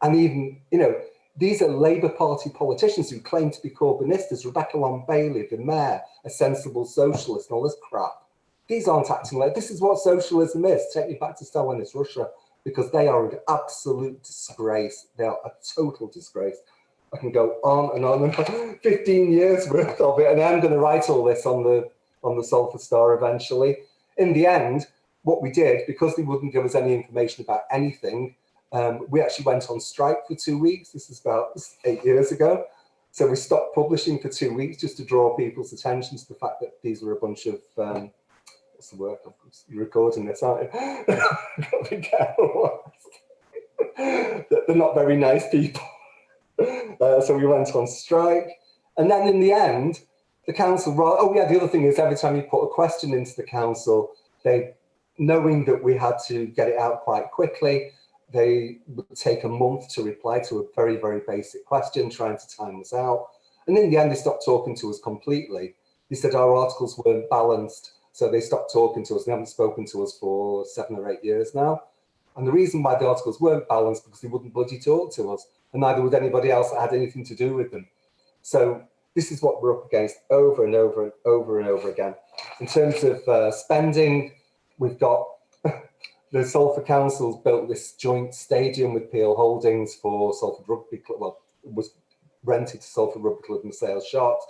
And even, you know, these are Labour Party politicians who claim to be Corbynistas. Rebecca Long-Bailey, the mayor, a sensible socialist and all this crap. These aren't acting like, this is what socialism is. Take me back to Stalinist Russia, because they are an absolute disgrace. They are a total disgrace. I can go on and on, 15 years worth of it, and I'm going to write all this on the Salford Star eventually. In the end, what we did, because they wouldn't give us any information about anything, we actually went on strike for 2 weeks. This is about 8 years ago. So we stopped publishing for 2 weeks just to draw people's attention to the fact that these were a bunch of, what's the word? You're recording this, aren't you? Got to be careful. They're not very nice people. So we went on strike. And then in the end, the council, oh yeah, the other thing is every time you put a question into the council, they, knowing that we had to get it out quite quickly, they would take a month to reply to a very, very basic question, trying to time us out. And in the end, they stopped talking to us completely. They said our articles weren't balanced, so they stopped talking to us. They haven't spoken to us for 7 or 8 years now. And the reason why the articles weren't balanced because they wouldn't bloody talk to us, and neither would anybody else that had anything to do with them. So this is what we're up against over and over and over and over again. In terms of spending, we've got the Salford Council's built this joint stadium with Peel Holdings for Salford Rugby Club. Well, it was rented to Salford Rugby Club and Sales Sharks.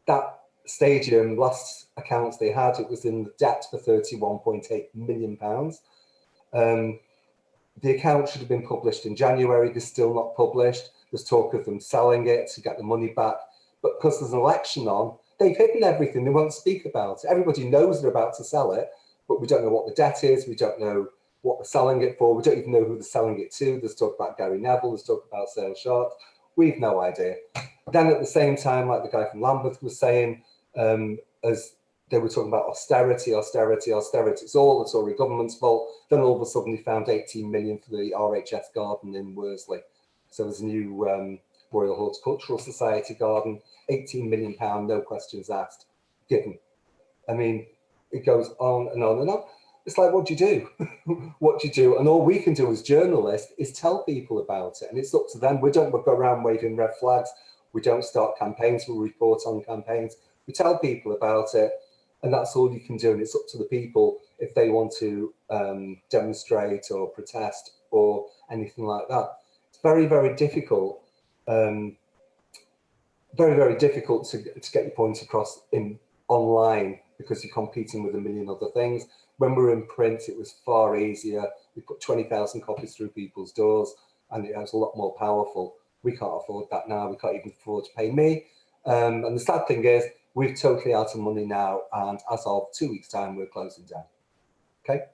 That stadium, last accounts they had, it was in the debt for £31.8 million. The account should have been published in January. They're still not published. There's talk of them selling it to get the money back. But because there's an election on, they've hidden everything. They won't speak about it. Everybody knows they're about to sell it, but we don't know what the debt is. We don't know what they're selling it for. We don't even know who they're selling it to. There's talk about Gary Neville. There's talk about Sales Sharks. We've no idea. Then at the same time, like the guy from Lambeth was saying, as they were talking about austerity, austerity, austerity. It's all the Tory government's fault. Then all of a sudden they found 18 million for the RHS garden in Worsley. So there's a new Royal Horticultural Society garden, £18 million, no questions asked, given. I mean, it goes on and on and on. It's like, what do you do? What do you do? And all we can do as journalists is tell people about it. And it's up to them. We don't go around waving red flags. We don't start campaigns. We report on campaigns. We tell people about it. And that's all you can do. And it's up to the people if they want to demonstrate or protest or anything like that. It's very, very difficult. Very, very difficult to get your point across in online because you're competing with a million other things. When we were in print, it was far easier. We put 20,000 copies through people's doors and it was a lot more powerful. We can't afford that now. We can't even afford to pay me. And the sad thing is, we're totally out of money now. And as of 2 weeks' time, we're closing down. Okay.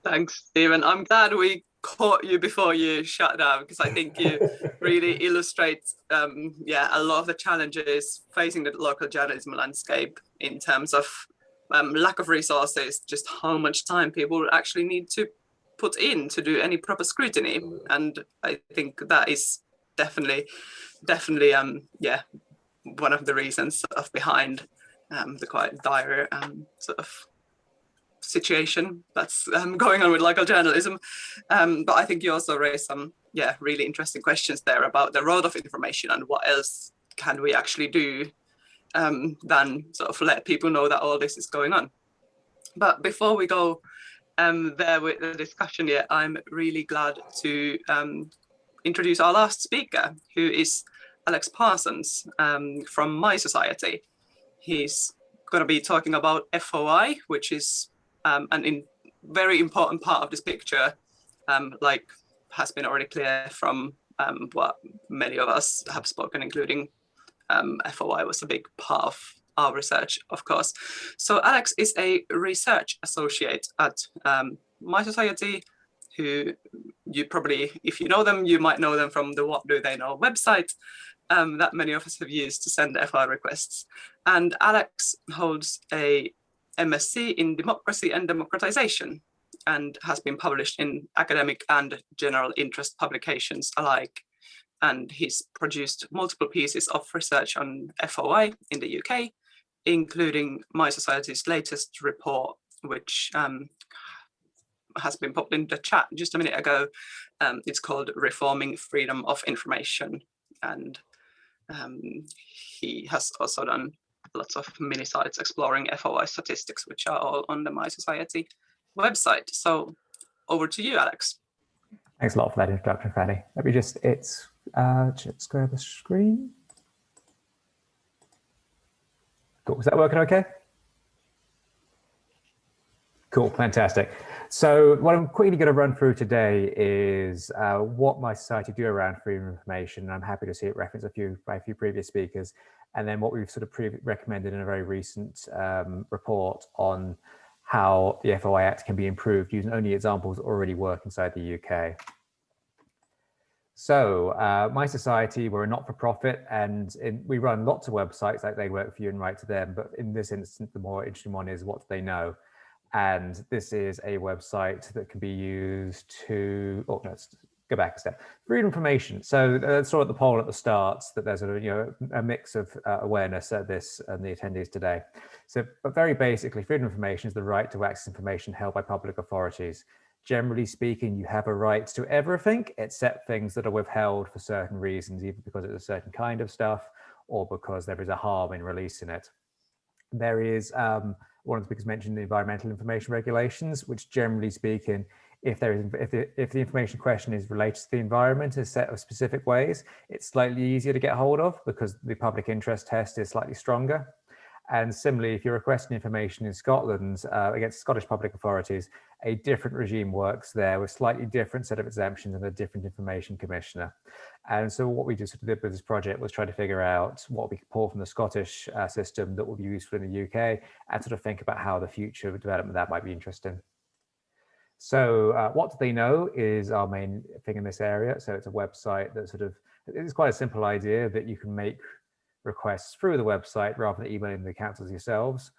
Thanks, Stephen. I'm glad we caught you before you shut down because I think you really illustrate, yeah, a lot of the challenges facing the local journalism landscape in terms of lack of resources, just how much time people actually need to put in to do any proper scrutiny. And I think that is definitely, yeah, one of the reasons behind the quite dire sort of situation that's going on with local journalism. But I think you also raised some, yeah, really interesting questions there about the role of information and what else can we actually do than sort of let people know that all this is going on. But before we go there with the discussion yet, I'm really glad to introduce our last speaker, who is Alex Parsons from mySociety. He's going to be talking about FOI, which is very important part of this picture, like has been already clear from what many of us have spoken, including FOI was a big part of our research, of course. So Alex is a research associate at mySociety, who you probably, if you know them, you might know them from the What Do They Know website that many of us have used to send FOI requests. And Alex holds a MSc in Democracy and Democratization and has been published in academic and general interest publications alike. And he's produced multiple pieces of research on FOI in the UK, including mySociety's latest report, which has been popped in the chat just a minute ago. It's called Reforming Freedom of Information. And he has also done lots of mini sites exploring FOI statistics, which are all on the mySociety website. So over to you, Alex. Thanks a lot for that introduction, Fanny. Let me just grab the screen. Cool, is that working okay? Cool, fantastic. So what I'm quickly going to run through today is what mySociety do around freedom of information. And I'm happy to see it referenced by a few previous speakers. And then what we've sort of recommended in a very recent report on how the FOI Act can be improved using only examples that already work inside the UK. So mySociety, we're a not-for-profit, and we run lots of websites, like They Work For You and Write To Them. But in this instance, the more interesting one is What Do They Know? And this is a website that can be used to, oh, no, let's go back a step. Freedom of information. So saw at the poll at the start that there's a mix of awareness at this and the attendees today. So, but very basically, freedom of information is the right to access information held by public authorities. Generally speaking, you have a right to everything except things that are withheld for certain reasons, either because it's a certain kind of stuff or because there is a harm in releasing it. There is, one of the speakers mentioned the environmental information regulations, which generally speaking, if the information question is related to the environment in a set of specific ways, it's slightly easier to get hold of because the public interest test is slightly stronger. And similarly, if you're requesting information in Scotland against Scottish public authorities, a different regime works there with slightly different set of exemptions and a different information commissioner. And so what we just did with this project was try to figure out what we could pull from the Scottish system that would be useful in the UK and sort of think about how the future development of that might be interesting. So What Do They Know is our main thing in this area. So it's a website that it's quite a simple idea that you can make requests through the website rather than emailing the councils yourselves.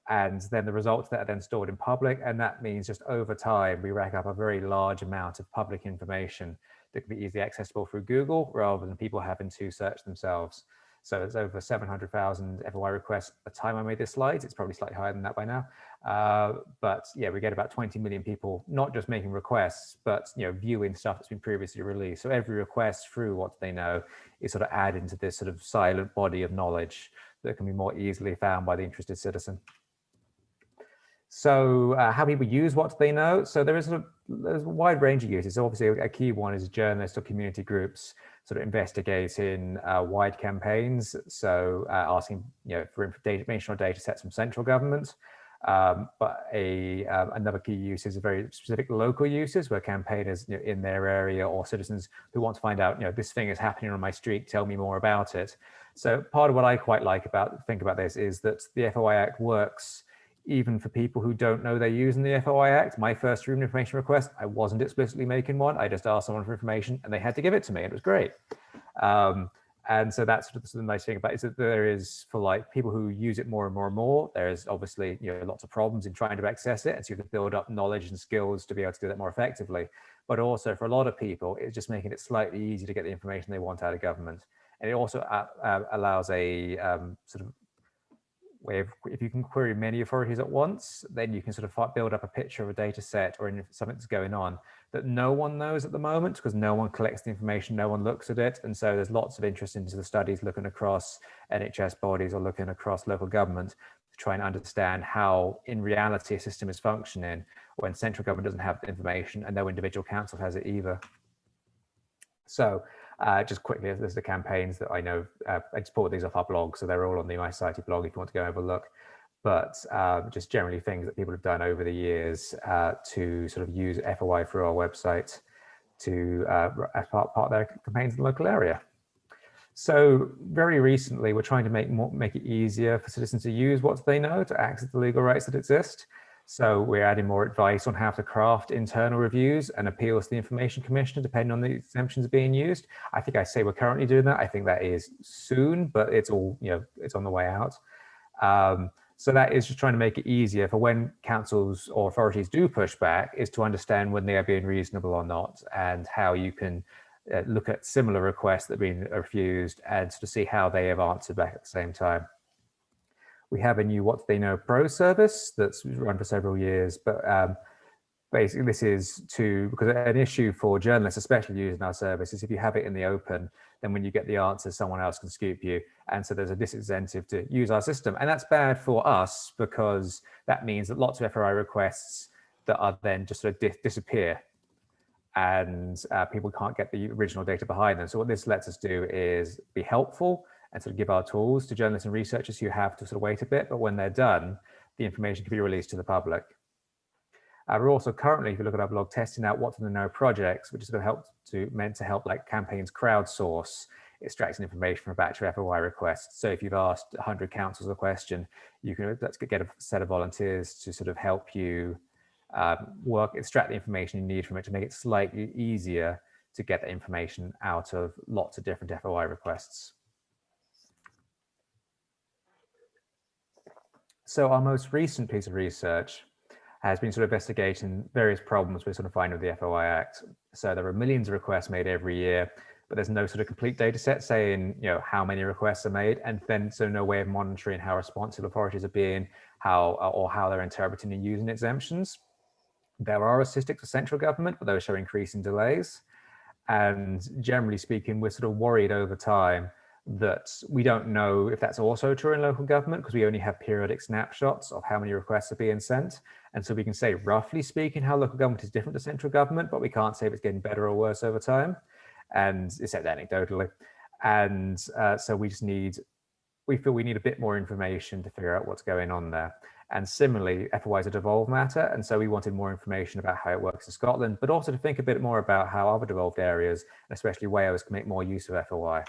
And then the results that are then stored in public. And that means just over time, we rack up a very large amount of public information that can be easily accessible through Google rather than people having to search themselves. So it's over 700,000 FOI requests at the time I made this slide. It's probably slightly higher than that by now. But yeah, we get about 20 million people, not just making requests, but viewing stuff that's been previously released. So every request through What Do They Know is sort of added into this sort of silent body of knowledge that can be more easily found by the interested citizen. So how people use What Do They Know? So there's a wide range of uses. So obviously a key one is journalists or community groups sort of investigating wide campaigns. So asking for information or data sets from central government. But another key use is a very specific local uses where campaigners in their area or citizens who want to find out, this thing is happening on my street, tell me more about it. So part of what I quite think about this is that the FOI Act works even for people who don't know they're using the FOI Act. My first freedom of information request, I wasn't explicitly making one. I just asked someone for information and they had to give it to me. And it was great. And so that's sort of the nice thing about it, is that there is, for people who use it more and more and more, there's obviously lots of problems in trying to access it. And so you can build up knowledge and skills to be able to do that more effectively. But also for a lot of people, it's just making it slightly easier to get the information they want out of government. And it also allows a sort of way of, if you can query many authorities at once, then you can sort of build up a picture of a data set or something that's going on that no one knows at the moment because no one collects the information, no one looks at it. And so there's lots of interest into the studies looking across NHS bodies or looking across local government to try and understand how in reality a system is functioning when central government doesn't have the information and no individual council has it either. So just quickly, there's the campaigns that I know, I just pulled these off our blog, so they're all on the mySociety blog if you want to go have a look. But just generally things that people have done over the years to sort of use FOI through our website to as part of their campaigns in the local area. So very recently, we're trying to make it easier for citizens to use What Do They Know to access the legal rights that exist. So we're adding more advice on how to craft internal reviews and appeals to the Information Commissioner, depending on the exemptions being used. I think I say we're currently doing that. I think that is soon, but it's all, it's on the way out. So that is just trying to make it easier for when councils or authorities do push back, is to understand when they are being reasonable or not, and how you can look at similar requests that have been refused and to see how they have answered back at the same time. We have a new What Do They Know Pro service that's run for several years, but basically this is because an issue for journalists, especially using our service, is if you have it in the open, then when you get the answer, someone else can scoop you. And so there's a disincentive to use our system. And that's bad for us because that means that lots of FOI requests that are then just sort of disappear and people can't get the original data behind them. So what this lets us do is be helpful and sort of give our tools to journalists and researchers who have to sort of wait a bit, but when they're done, the information can be released to the public. We're also currently, if you look at our blog, testing out what to know projects, which is sort of meant to help like campaigns crowdsource extracting information from a batch of FOI requests. So if you've asked 100 councils a question, you can get a set of volunteers to sort of help you extract the information you need from it to make it slightly easier to get the information out of lots of different FOI requests. So our most recent piece of research has been sort of investigating various problems we're sort of finding with the FOI Act. So there are millions of requests made every year, but there's no sort of complete data set saying, how many requests are made, and then so no way of monitoring how responsive authorities are being, how they're interpreting and using exemptions. There are statistics for central government, but those show increasing delays. And generally speaking, we're sort of worried over time that we don't know if that's also true in local government, because we only have periodic snapshots of how many requests are being sent. And so we can say, roughly speaking, how local government is different to central government, but we can't say if it's getting better or worse over time, and except anecdotally. And so we feel we need a bit more information to figure out what's going on there. And similarly, FOI is a devolved matter, and so we wanted more information about how it works in Scotland, but also to think a bit more about how other devolved areas, and especially Wales, can make more use of FOI.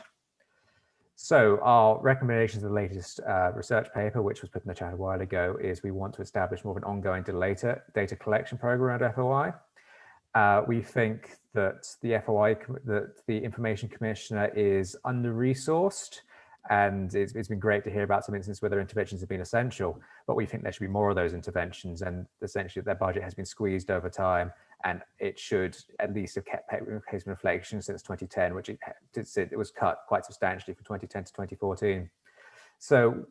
So our recommendations of the latest research paper, which was put in the chat a while ago, is we want to establish more of an ongoing data collection program around FOI. We think that the Information Commissioner is under-resourced, and it's been great to hear about some instances where their interventions have been essential, but we think there should be more of those interventions, and essentially their budget has been squeezed over time, and it should at least have kept pace with inflation since 2010, which it was cut quite substantially from 2010 to 2014. So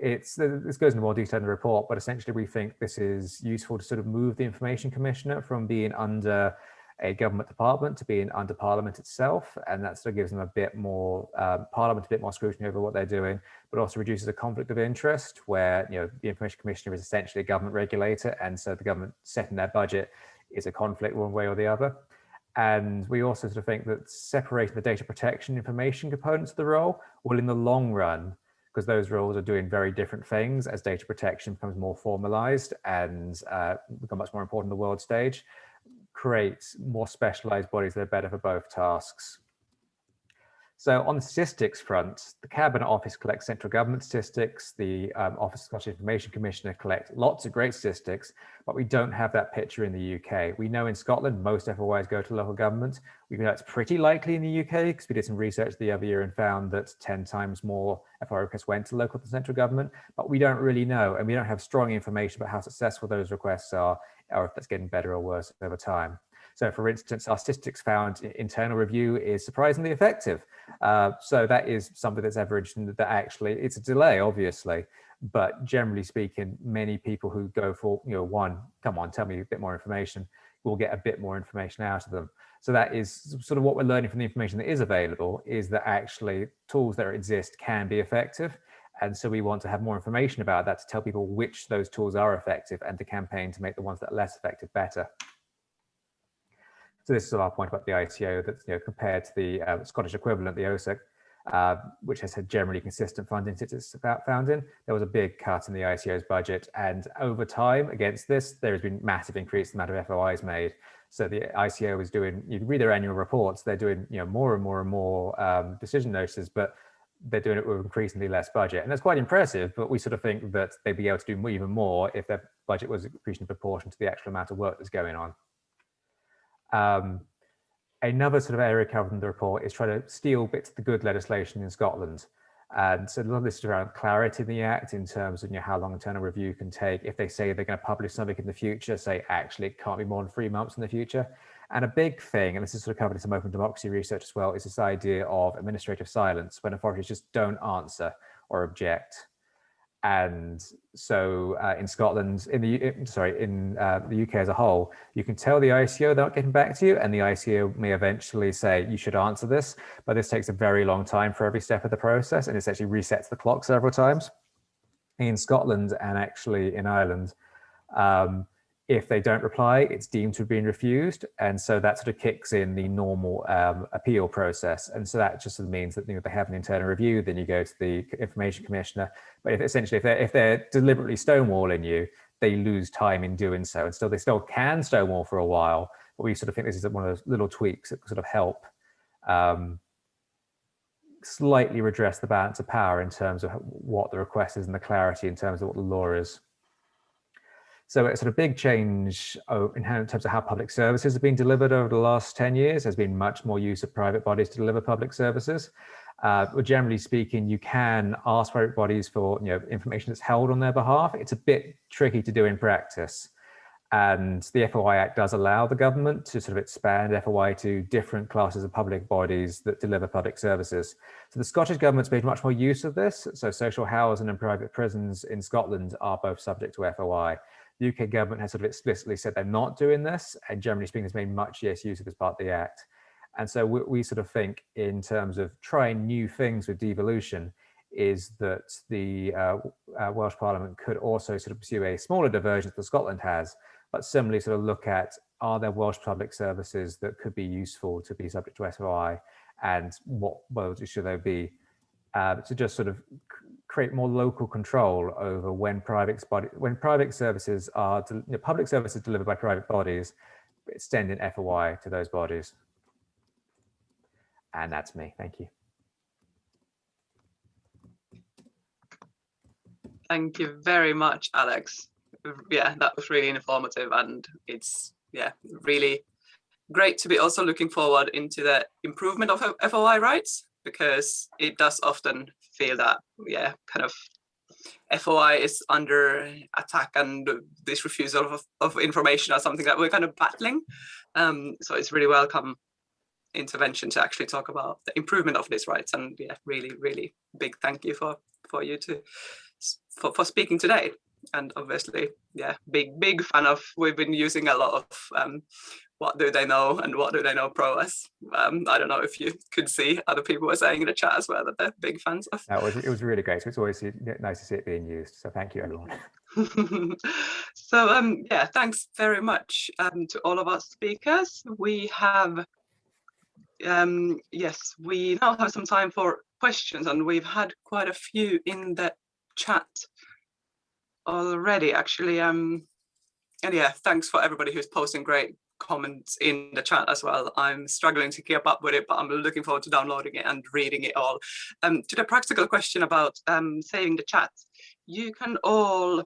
this goes into more detail in the report, but essentially we think this is useful to sort of move the Information Commissioner from being under a government department to being under Parliament itself, and that sort of gives them a bit more Parliament a bit more scrutiny over what they're doing, but also reduces a conflict of interest where the Information Commissioner is essentially a government regulator, and so the government setting their budget is a conflict one way or the other. And we also sort of think that separating the data protection information components of the role will, in the long run, because those roles are doing very different things as data protection becomes more formalized and become much more important on the world stage, create more specialized bodies that are better for both tasks. So on the statistics front, the Cabinet Office collects central government statistics, the Office of Scottish Information Commissioner collects lots of great statistics, but we don't have that picture in the UK. We know in Scotland, most FOIs go to local government. We know it's pretty likely in the UK because we did some research the other year and found that 10 times more FOI requests went to local than central government, but we don't really know, and we don't have strong information about how successful those requests are, or if that's getting better or worse over time. So for instance, our statistics found internal review is surprisingly effective. So that is something that's averaged, and that actually it's a delay, obviously, but generally speaking, many people who go for, come on, tell me a bit more information, will get a bit more information out of them. So that is sort of what we're learning from the information that is available, is that actually tools that exist can be effective. And so we want to have more information about that to tell people which those tools are effective and to campaign to make the ones that are less effective better. So this is our point about the ITO, that compared to the Scottish equivalent, the OSEC, which has had generally consistent funding since its founding, there was a big cut in the ITO's budget. And over time, against this, there has been massive increase in the amount of FOIs made. So the ICO is doing, you read their annual reports, they're doing more and more and more decision notices, but they're doing it with increasingly less budget. And that's quite impressive, but we sort of think that they'd be able to do even more if their budget was increasing in proportion to the actual amount of work that's going on. Another sort of area covered in the report is trying to steal bits of the good legislation in Scotland. And so a lot of this is around clarity in the Act in terms of how long internal review can take. If they say they're going to publish something in the future, say actually it can't be more than 3 months in the future. And a big thing, and this is sort of covered in some open democracy research as well, is this idea of administrative silence when authorities just don't answer or object. And so in Scotland, in the UK as a whole, you can tell the ICO they're not getting back to you, and the ICO may eventually say you should answer this, but this takes a very long time for every step of the process, and it actually resets the clock several times. In Scotland and actually in Ireland, if they don't reply, it's deemed to have been refused, and so that sort of kicks in the normal appeal process. And so that just sort of means that they have an internal review, then you go to the Information Commissioner. But if they're deliberately stonewalling you, they lose time in doing so, and still they still can stonewall for a while. But we sort of think this is one of those little tweaks that sort of help slightly redress the balance of power in terms of what the request is and the clarity in terms of what the law is. So it's sort of big change in terms of how public services have been delivered over the last 10 years. There's been much more use of private bodies to deliver public services. But generally speaking, you can ask private bodies for information that's held on their behalf. It's a bit tricky to do in practice. And the FOI Act does allow the government to sort of expand FOI to different classes of public bodies that deliver public services. So the Scottish government's made much more use of this. So social housing and private prisons in Scotland are both subject to FOI. The UK government has sort of explicitly said they're not doing this, and generally speaking has made much use of this part of the Act. And so we sort of think in terms of trying new things with devolution is that the Welsh Parliament could also sort of pursue a smaller diversion that Scotland has, but similarly sort of look at, are there Welsh public services that could be useful to be subject to FOI, and what bodies should they be, to just sort of create more local control over when public services delivered by private bodies, extending FOI to those bodies. And that's me. Thank you. Thank you very much, Alex. Yeah, that was really informative, and it's really great to be also looking forward into the improvement of FOI rights, because it does often feel that kind of FOI is under attack, and this refusal of information are something that we're kind of battling. So it's really welcome intervention to actually talk about the improvement of these rights, and really big thank you for you for speaking today. And obviously big fan of, we've been using a lot of what do they know and what do they know pro us. I don't know if you could see other people were saying in the chat as well that they're big fans of. It was really great. So it's always nice to see it being used. So thank you, everyone. So thanks very much to all of our speakers. We have we now have some time for questions, and we've had quite a few in the chat already, actually. And thanks for everybody who's posting great comments in the chat as well. I'm struggling to keep up with it, but I'm looking forward to downloading it and reading it all. To the practical question about saving the chat, you can all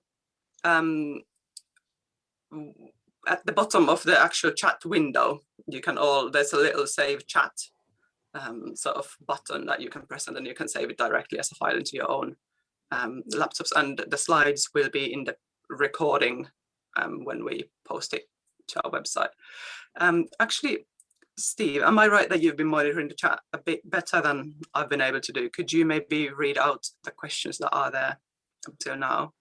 at the bottom of the actual chat window, there's a little save chat sort of button that you can press, and then you can save it directly as a file into your own laptops, and the slides will be in the recording when we post it to our website. Actually, Steve, am I right that you've been monitoring the chat a bit better than I've been able to do? Could you maybe read out the questions that are there up till now?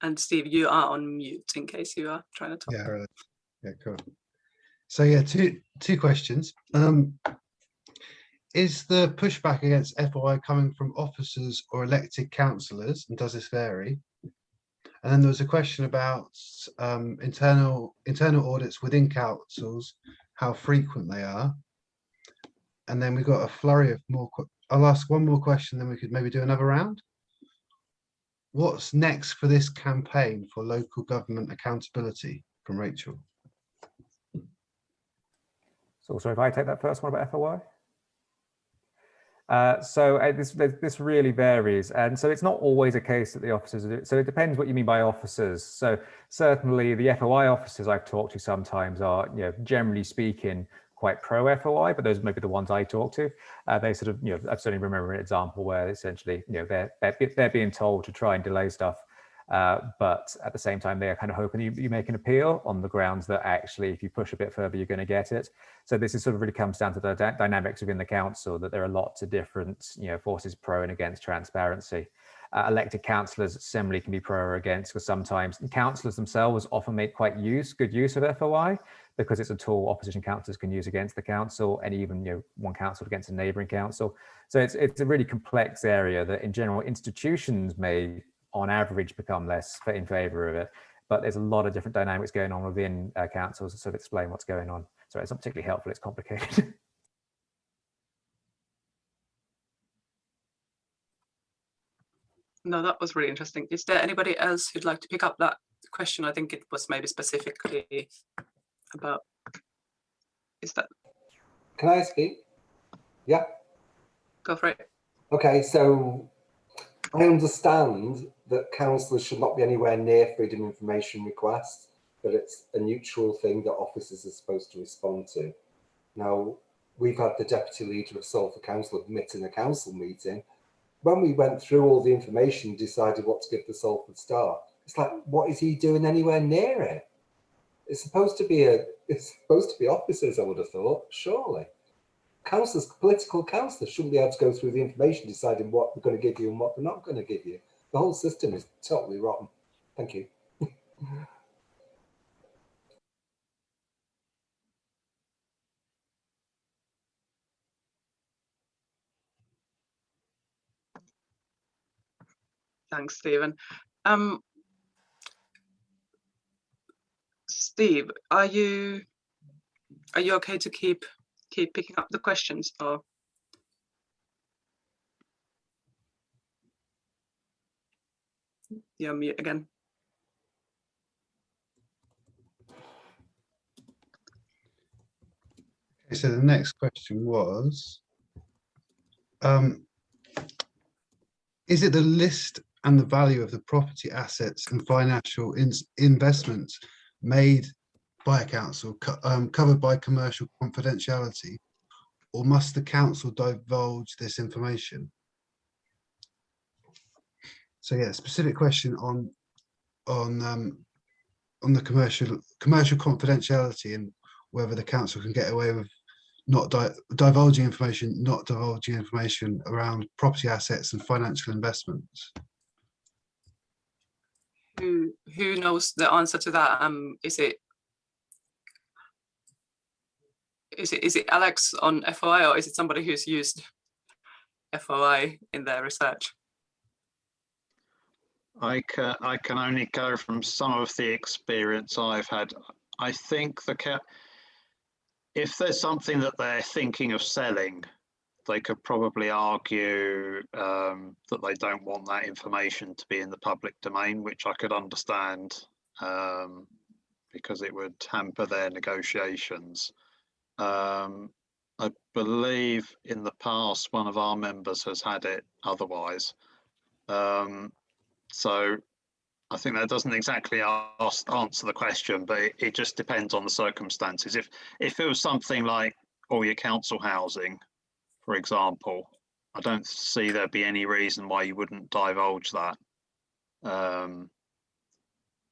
And Steve, you are on mute in case you are trying to talk. Yeah, right. Yeah, cool. So two questions. Is the pushback against FOI coming from officers or elected councillors, and does this vary? And then there was a question about internal audits within councils, how frequent they are. And then we've got a flurry of more. I'll ask one more question, then we could maybe do another round. What's next for this campaign for local government accountability, from Rachel? So if I take that first one about FOI. This really varies, and so it's not always a case that the officers are. So it depends what you mean by officers. So certainly the FOI officers I've talked to sometimes are, generally speaking, quite pro FOI, but those may be the ones I talk to. They sort of, I certainly remember an example where essentially, they're being told to try and delay stuff, but at the same time, they're kind of hoping you make an appeal on the grounds that actually, if you push a bit further, you're going to get it. So this is sort of really comes down to the dynamics within the council, that there are lots of different, forces pro and against transparency. Elected councillors similarly can be pro or against, because sometimes councillors themselves often make quite good use of FOI, because it's a tool opposition councillors can use against the council, and even one council against a neighbouring council. So it's a really complex area that in general institutions may on average become less in favour of it, but there's a lot of different dynamics going on within councils to sort of explain what's going on. So it's not particularly helpful, it's complicated. No, that was really interesting. Is there anybody else who'd like to pick up that question? I think it was maybe specifically about, is that? Can I speak? Yeah. Go for it. Okay, so I understand that councillors should not be anywhere near freedom of information requests, but it's a neutral thing that officers are supposed to respond to. Now, we've had the deputy leader of Salford Council admit in a council meeting, when we went through all the information, decided what to give the Salford Star. It's like, what is he doing anywhere near it? It's supposed to be officers, I would have thought, surely. Councillors, political councillors shouldn't be able to go through the information, deciding what we're going to give you and what we're not going to give you. The whole system is totally rotten. Thank you. Thanks, Stephen. Steve, are you okay to keep picking up the questions, or? You're mute again. Okay, so the next question was, is it the list and the value of the property assets and financial investments made by a council covered by commercial confidentiality, or must the council divulge this information? So yeah, specific question on the commercial confidentiality and whether the council can get away with not divulging information around property assets and financial investments. Who knows the answer to that? Is it Alex on FOI, or is it somebody who's used FOI in their research? I can only go from some of the experience I've had. I think if there's something that they're thinking of selling, they could probably argue that they don't want that information to be in the public domain, which I could understand because it would hamper their negotiations. I believe in the past one of our members has had it otherwise. So I think that doesn't exactly answer the question, but it just depends on the circumstances. If it was something like all your council housing, for example, I don't see there'd be any reason why you wouldn't divulge that.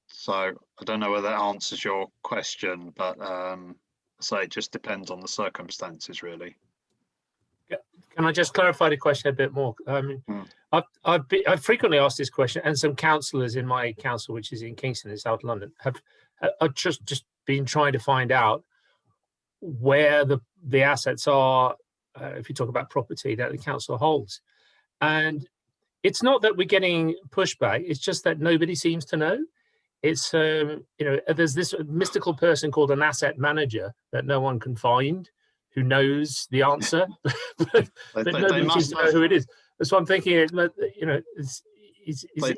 So I don't know whether that answers your question, but so it just depends on the circumstances, really. Can I just clarify the question a bit more? I've frequently asked this question, and some councillors in my council, which is in Kingston in South London, have just been trying to find out where the assets are, if you talk about property that the council holds. And it's not that we're getting pushback, it's just that nobody seems to know. It's, there's this mystical person called an asset manager that no one can find, who knows the answer, but nobody seems to know who it is. That's what I'm thinking.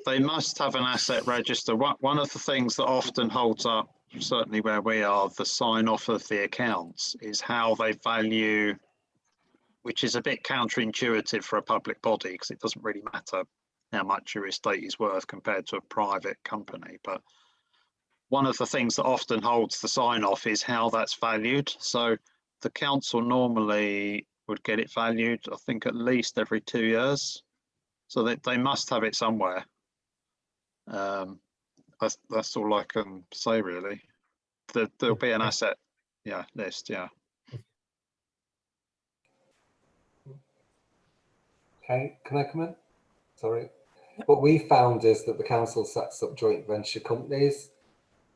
They must have an asset register. One of the things that often holds up, certainly where we are, the sign off of the accounts is how they value, which is a bit counterintuitive for a public body because it doesn't really matter how much your estate is worth compared to a private company. But one of the things that often holds the sign off is how that's valued. So the council normally would get it valued, I think, at least every 2 years. So they must have it somewhere. That's all I can say, really. There'll be an asset list, yeah. Okay, can I come in? Sorry. What we found is that the council sets up joint venture companies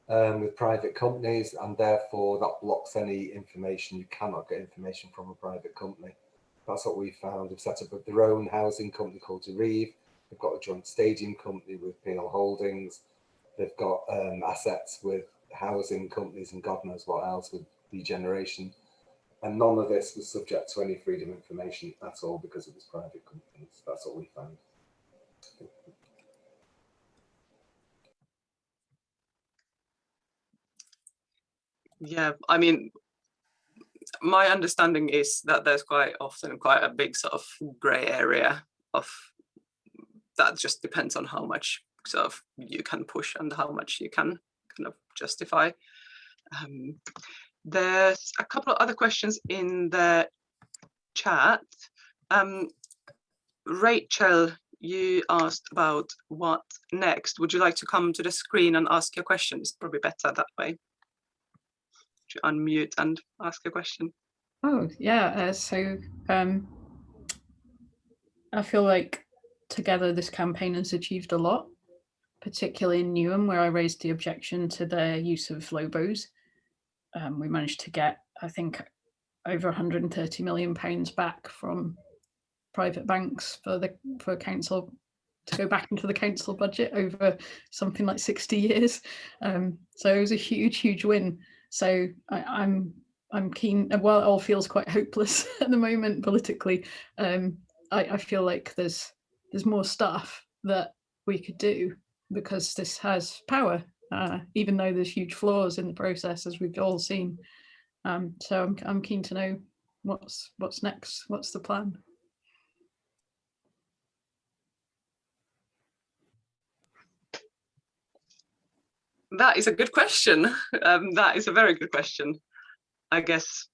with private companies, and therefore that blocks any information. You cannot get information from a private company. That's what we found. They've set up their own housing company called Reeve. They've got a joint stadium company with PL Holdings. They've got assets with housing companies and God knows what else with regeneration. And none of this was subject to any freedom of information at all because it was private companies. That's what we found. Yeah, I mean, my understanding is that there's quite often quite a big sort of grey area of that just depends on how much sort of you can push and how much you can kind of justify. There's a couple of other questions in the chat. Rachel, you asked about what next. Would you like to come to the screen and ask your question? It's probably better that way. To unmute and ask a question. Oh, yeah. I feel like together this campaign has achieved a lot, particularly in Newham, where I raised the objection to their use of Lobos. We managed to get, I think, over £130 million back from private banks for council to go back into the council budget over something like 60 years. So it was a huge win. So I'm keen. While it all feels quite hopeless at the moment politically, I feel like there's more stuff that we could do because this has power, even though there's huge flaws in the process, as we've all seen. So I'm keen to know what's next. What's the plan? That is a good question. That is a very good question. I guess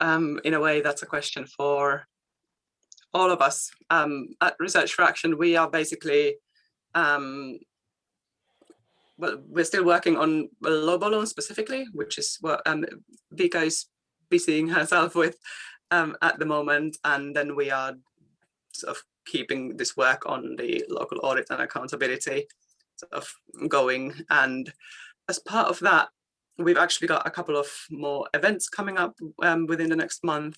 in a way that's a question for all of us. At Research for Action, we are basically, well, we're still working on Lobo loan specifically, which is what Vika is busying herself with at the moment. And then we are sort of keeping this work on the local audit and accountability sort of going. And as part of that, we've actually got a couple of more events coming up within the next month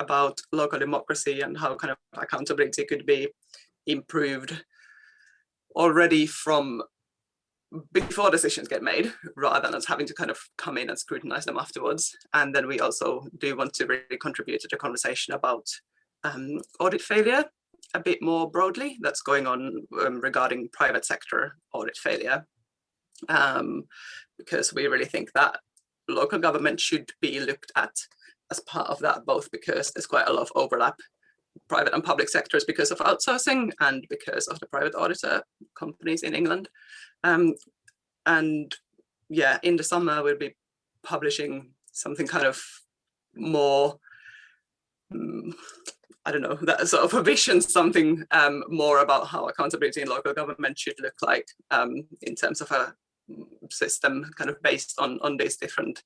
about local democracy and how kind of accountability could be improved already from before decisions get made, rather than us having to kind of come in and scrutinize them afterwards. And then we also do want to really contribute to the conversation about audit failure a bit more broadly that's going on regarding private sector audit failure. Because we really think that local government should be looked at as part of that, both because there's quite a lot of overlap, private and public sectors, because of outsourcing and because of the private auditor companies in England. And yeah, in the summer we'll be publishing something kind of more, I don't know, that sort of a vision, something more about how accountability in local government should look like in terms of a system kind of based on these different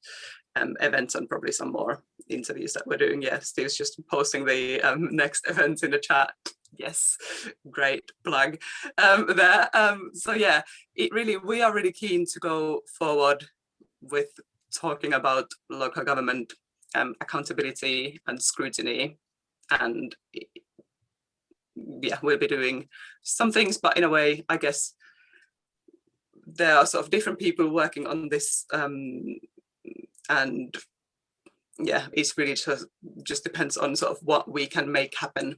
events, and probably some more interviews that we're doing. Yeah, Steve's just posting the next events in the chat. Yes, great plug there. So yeah, we are really keen to go forward with talking about local government accountability and scrutiny, and yeah, we'll be doing some things, but in a way, I guess there are sort of different people working on this, and yeah, it's really just depends on sort of what we can make happen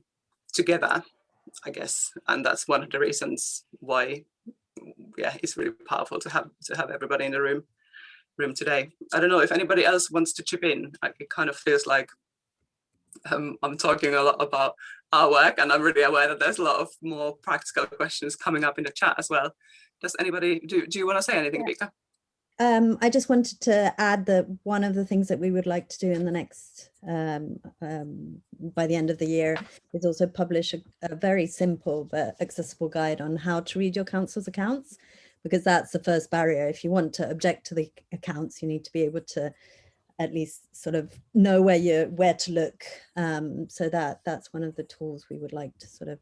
together, I guess. And that's one of the reasons why, yeah, it's really powerful to have everybody in the room today. I don't know if anybody else wants to chip in. It kind of feels like I'm talking a lot about our work, and I'm really aware that there's a lot of more practical questions coming up in the chat as well. Does anybody, do you want to say anything, Vika? I just wanted to add that one of the things that we would like to do in the next, by the end of the year, is also publish a very simple but accessible guide on how to read your council's accounts, because that's the first barrier. If you want to object to the accounts, you need to be able to at least sort of know where to look. So that's one of the tools we would like to sort of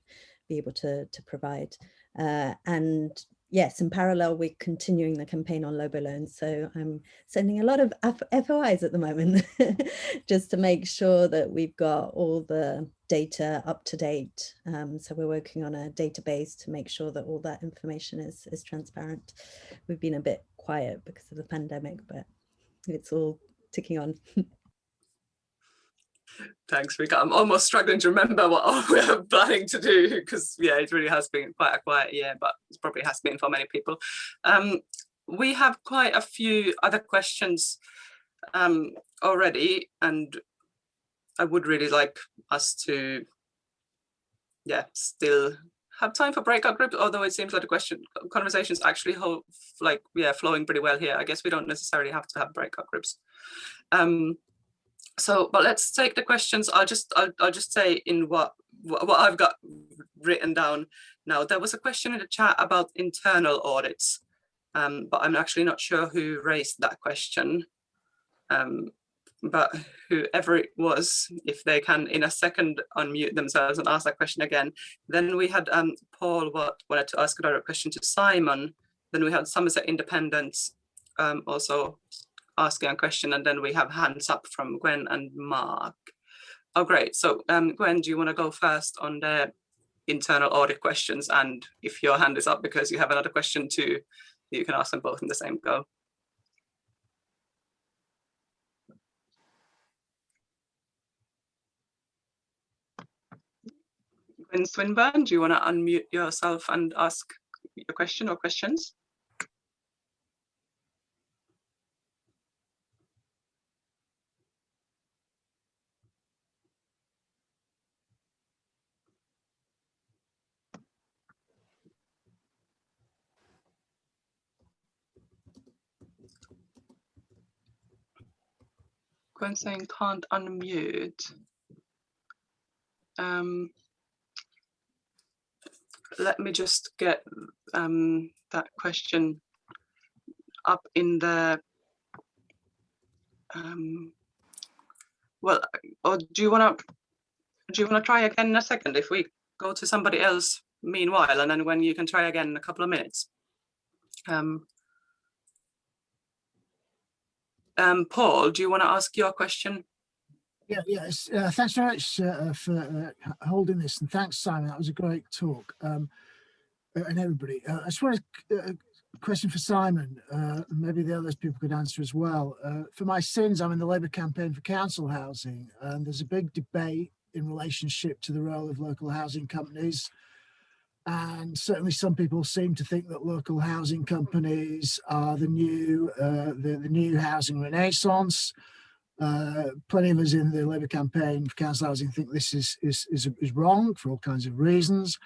be able to provide. And yes, in parallel, we're continuing the campaign on Lobo loans. So I'm sending a lot of FOIs at the moment, just to make sure that we've got all the data up to date. So we're working on a database to make sure that all that information is transparent. We've been a bit quiet because of the pandemic, but it's all ticking on. Thanks, Rika. I'm almost struggling to remember what we're planning to do because, yeah, it really has been quite a quiet year, but it probably has been for many people. We have quite a few other questions already, and I would really like us to, yeah, still have time for breakout groups, although it seems like the conversations actually flowing pretty well here. I guess we don't necessarily have to have breakout groups. But let's take the questions. I'll just say in what I've got written down now. There was a question in the chat about internal audits, but I'm actually not sure who raised that question. But whoever it was, if they can in a second unmute themselves and ask that question again. Then we had Paul wanted to ask a direct question to Simon. Then we had Somerset Independents also asking a question, and then we have hands up from Gwen and Mark. Oh, great. So Gwen, do you want to go first on the internal audit questions? And if your hand is up because you have another question too, you can ask them both in the same go. Gwen Swinburne, do you want to unmute yourself and ask your question or questions? Gwen saying can't unmute. Let me just get that question up in the well, or do you want to try again in a second if we go to somebody else meanwhile, and then when you can try again in a couple of minutes. Paul, do you want to ask your question? Yes. Thanks very much for holding this, and thanks, Simon. That was a great talk, and everybody. I just wanted a question for Simon. Maybe the others people could answer as well. For my sins, I'm in the Labour campaign for council housing, and there's a big debate in relationship to the role of local housing companies. And certainly some people seem to think that local housing companies are the new housing renaissance. Plenty of us in the Labour campaign for council housing think this is wrong for all kinds of reasons.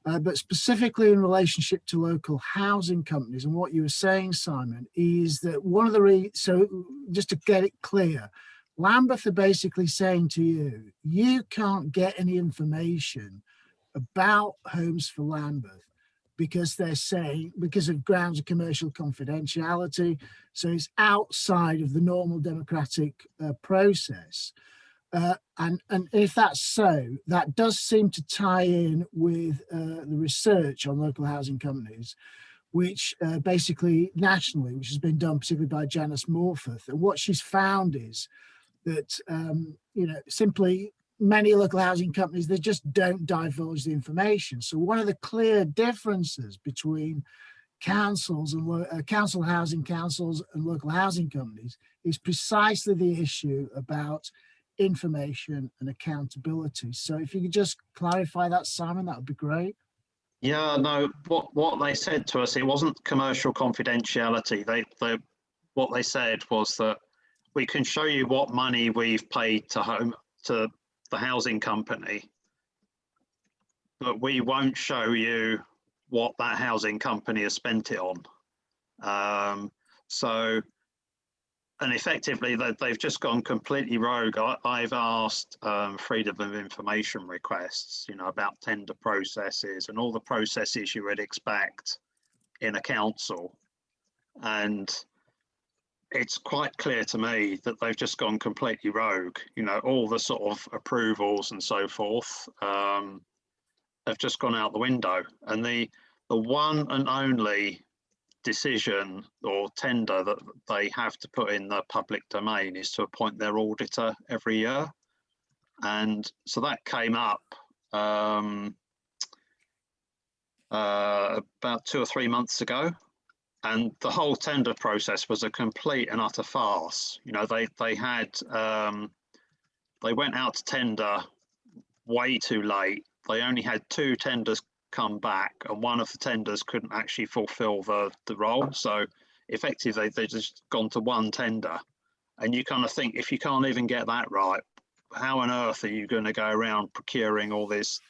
But specifically in relationship to local housing companies, and what you were saying, Simon, is that one of the so just to get it clear, Lambeth are basically saying to you, you can't get any information about Homes for Lambeth because they're saying, because of grounds of commercial confidentiality, so it's outside of the normal democratic process. And if that's so, that does seem to tie in with the research on local housing companies, which basically nationally, which has been done particularly by Janice Morforth. And what she's found is that, simply many local housing companies, they just don't divulge the information. So one of the clear differences between councils and council housing councils and local housing companies is precisely the issue about information and accountability. So if you could just clarify that, Simon, that would be great. Yeah, no, what they said to us, it wasn't commercial confidentiality. What they said was that we can show you what money we've paid to the housing company, but we won't show you what that housing company has spent it on. And effectively, they've just gone completely rogue. I've asked freedom of information requests, about tender processes and all the processes you would expect in a council. And it's quite clear to me that they've just gone completely rogue. All the sort of approvals and so forth have just gone out the window. And the one and only decision or tender that they have to put in the public domain is to appoint their auditor every year. And so that came up about 2 or 3 months ago. and the whole tender process was a complete and utter farce. You know, they went out to tender way too late. They only had 2 tenders come back, and one of the tenders couldn't actually fulfill the role. So effectively, they just gone to 1 tender. And you kind of think, if you can't even get that right, how on earth are you going to go around procuring all this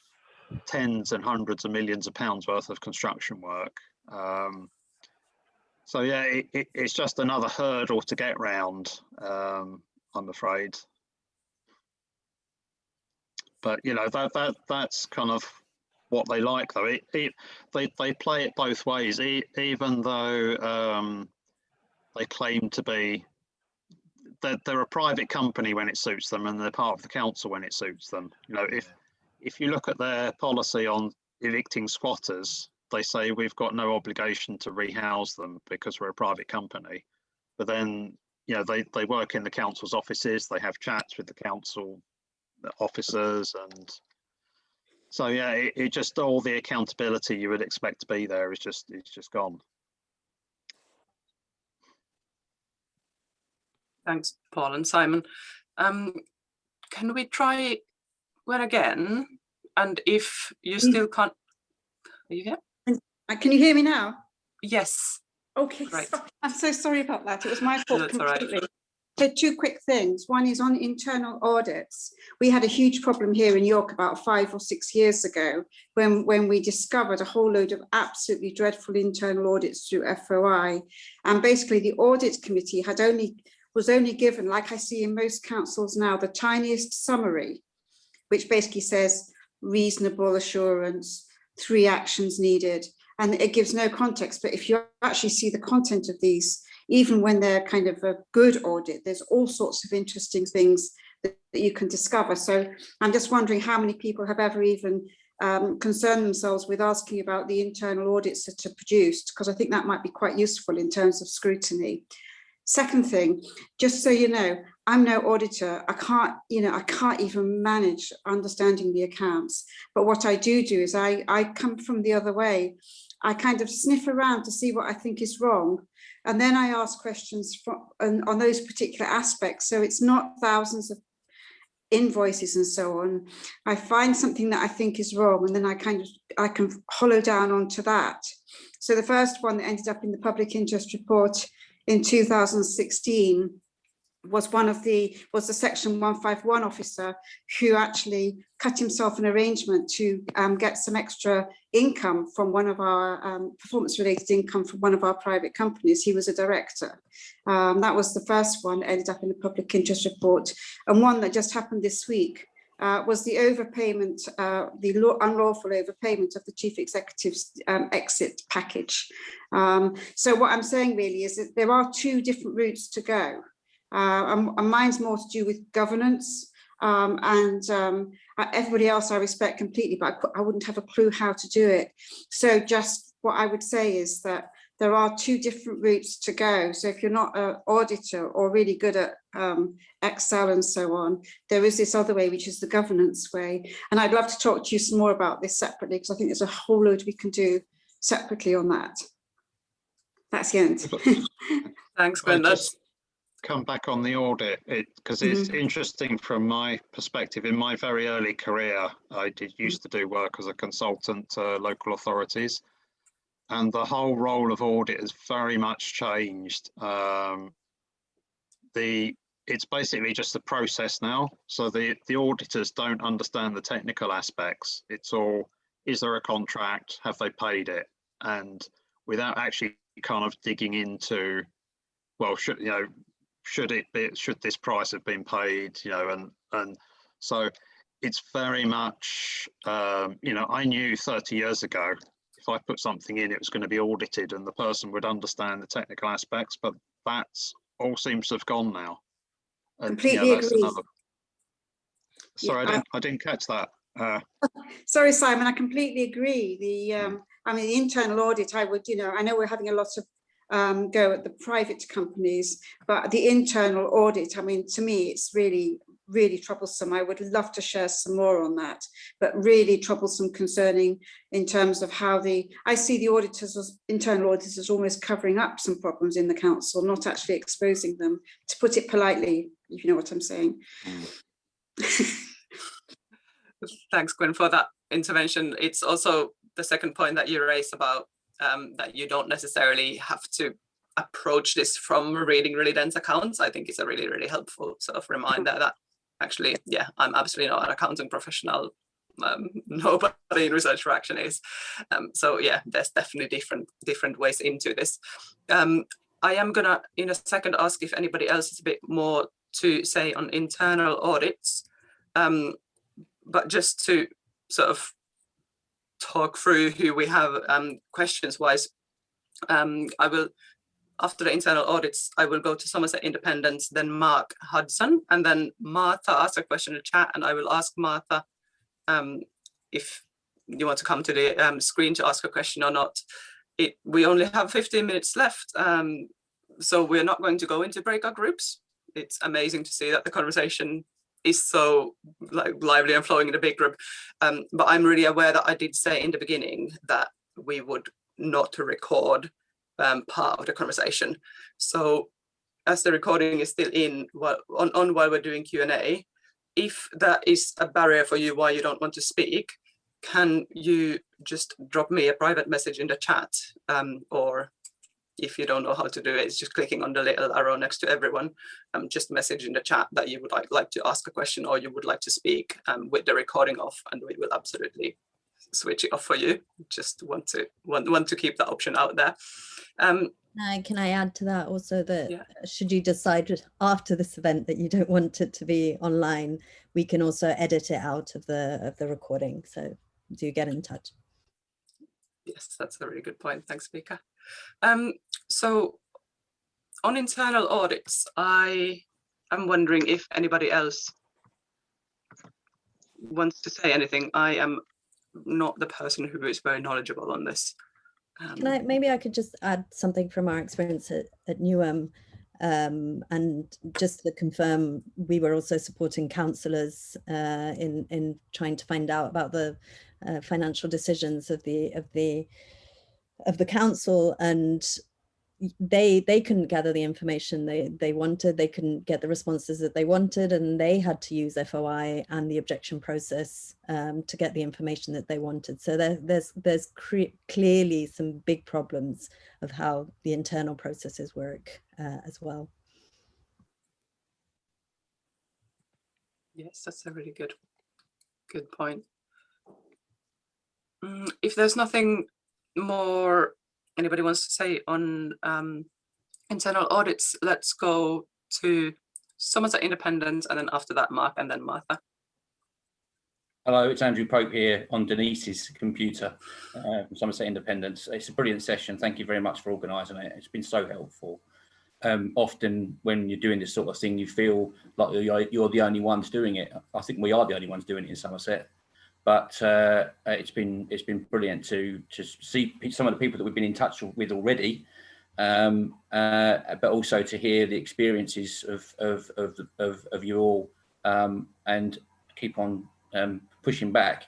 tens and hundreds of millions of pounds worth of construction work? So yeah, it's just another hurdle to get round, I'm afraid. But you know, that's kind of what they like, though. They play it both ways, even though they claim to be. They're a private company when it suits them, and they're part of the council when it suits them. You know, if you look at their policy on evicting squatters, they say we've got no obligation to rehouse them because we're a private company. But then, you know, they work in the council's offices, they have chats with the council officers, and so yeah, it just, all the accountability you would expect to be there is just, it's just gone. Thanks, Paul and Simon. Can we try one again? And if you still can't, are you here? Can you hear me now? Yes. Okay, Right. I'm so sorry about that. It was my fault That's all right. completely. So 2 quick things. One is on internal audits. We had a huge problem here in York about 5 or 6 years ago when we discovered a whole load of absolutely dreadful internal audits through FOI. And basically the audit committee was only given, like I see in most councils now, the tiniest summary, which basically says reasonable assurance, 3 actions needed, and it gives no context. But if you actually see the content of these, even when they're kind of a good audit, there's all sorts of interesting things that you can discover. So I'm just wondering how many people have ever even concerned themselves with asking about the internal audits that are produced, because I think that might be quite useful in terms of scrutiny. Second thing, just so you know, I'm no auditor. I can't even manage understanding the accounts. But what I do is I come from the other way. I kind of sniff around to see what I think is wrong. And then I ask questions on those particular aspects. So it's not thousands of invoices and so on. I find something that I think is wrong, and then I can hollow down onto that. So the first one that ended up in the public interest report in 2016 was the section 151 officer who actually cut himself an arrangement to get some extra income from one of our performance related income from one of our private companies. He was a director. That was the first one that ended up in the public interest report. And one that just happened this week was the overpayment, the unlawful overpayment of the chief executive's exit package. So what I'm saying really is that there are 2 different routes to go. And mine's more to do with governance, and everybody else I respect completely, but I wouldn't have a clue how to do it. So just what I would say is that there are 2 different routes to go. So if you're not an auditor or really good at Excel and so on, there is this other way, which is the governance way. And I'd love to talk to you some more about this separately, because I think there's a whole load we can do separately on that. That's the end. Thanks, Gwen. That's Come back on the audit, because it's interesting from my perspective. In my very early career, I used to do work as a consultant to local authorities, and the whole role of audit has very much changed. It's basically just a process now. So the auditors don't understand the technical aspects. It's all, is there a contract? Have they paid it? And without actually kind of digging into, well, should this price have been paid, and so it's very much, I knew 30 years ago, if I put something in, it was going to be audited and the person would understand the technical aspects, but that's all seems to have gone now. And, completely agree. Sorry, I didn't catch that. Sorry, Simon, I completely agree. I mean, the internal audit, I would, I know we're having a lot of go at the private companies, but the internal audit, I mean, to me, it's really really troublesome. I would love to share some more on that, but really troublesome, concerning in terms of how I see the auditors, as internal auditors, as almost covering up some problems in the council, not actually exposing them, to put it politely, if you know what I'm saying. Thanks, Gwen, for that intervention. It's also the second point that you raised about that you don't necessarily have to approach this from reading really dense accounts. I think it's a really, really helpful sort of reminder that actually, yeah, I'm absolutely not an accounting professional. Nobody in Research for Action is. So yeah, there's definitely different ways into this. I am gonna in a second ask if anybody else has a bit more to say on internal audits. But just to sort of talk through who we have questions wise, I will, after the internal audits, I will go to Somerset Independents, then Mark Hudson, and then Martha asked a question in the chat, and I will ask Martha if you want to come to the screen to ask a question or not. We only have 15 minutes left, so we're not going to go into breakout groups. It's amazing to see that the conversation is so lively and flowing in a big group. But I'm really aware that I did say in the beginning that we would not record part of the conversation. So as the recording is still in while we're doing Q&A, if that is a barrier for you why you don't want to speak, can you just drop me a private message in the chat, or if you don't know how to do it, it's just clicking on the little arrow next to everyone. Just message in the chat that you would like to ask a question or you would like to speak with the recording off, and we will absolutely switch it off for you. Just want to keep that option out there. Can I add to that also that should you decide after this event that you don't want it to be online, we can also edit it out of the recording. So do get in touch. Yes, that's a really good point. Thanks, Vika. So on internal audits, I am wondering if anybody else wants to say anything. I am not the person who is very knowledgeable on this. Maybe I could just add something from our experience at Newham, and just to confirm, we were also supporting councillors in trying to find out about the financial decisions of the council, and they couldn't gather the information they wanted. They couldn't get the responses that they wanted, and they had to use FOI and the objection process to get the information that they wanted. So there's clearly some big problems of how the internal processes work as well. Yes, that's a really good point. If there's nothing more anybody wants to say on internal audits, let's go to Somerset Independents, and then after that Mark, and then Martha. Hello, it's Andrew Pope here on Denise's computer from Somerset Independents. It's a brilliant session. Thank you very much for organising it. It's been so helpful. Often when you're doing this sort of thing, you feel like you're the only ones doing it. I think we are the only ones doing it in Somerset. But it's been brilliant to see some of the people that we've been in touch with already, but also to hear the experiences of you all, and keep on pushing back.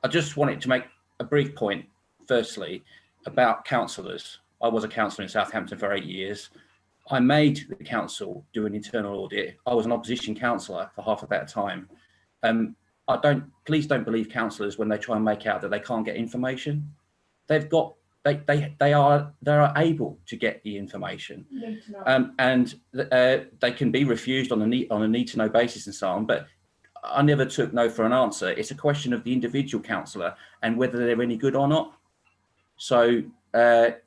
I just wanted to make a brief point, firstly, about councillors. I was a councillor in Southampton for 8 years. I made the council do an internal audit. I was an opposition councillor for half of that time. Please don't believe councillors when they try and make out that they can't get information. They are able to get the information, and they can be refused on a need to know basis and so on. But I never took no for an answer. It's a question of the individual councillor and whether they're any good or not. So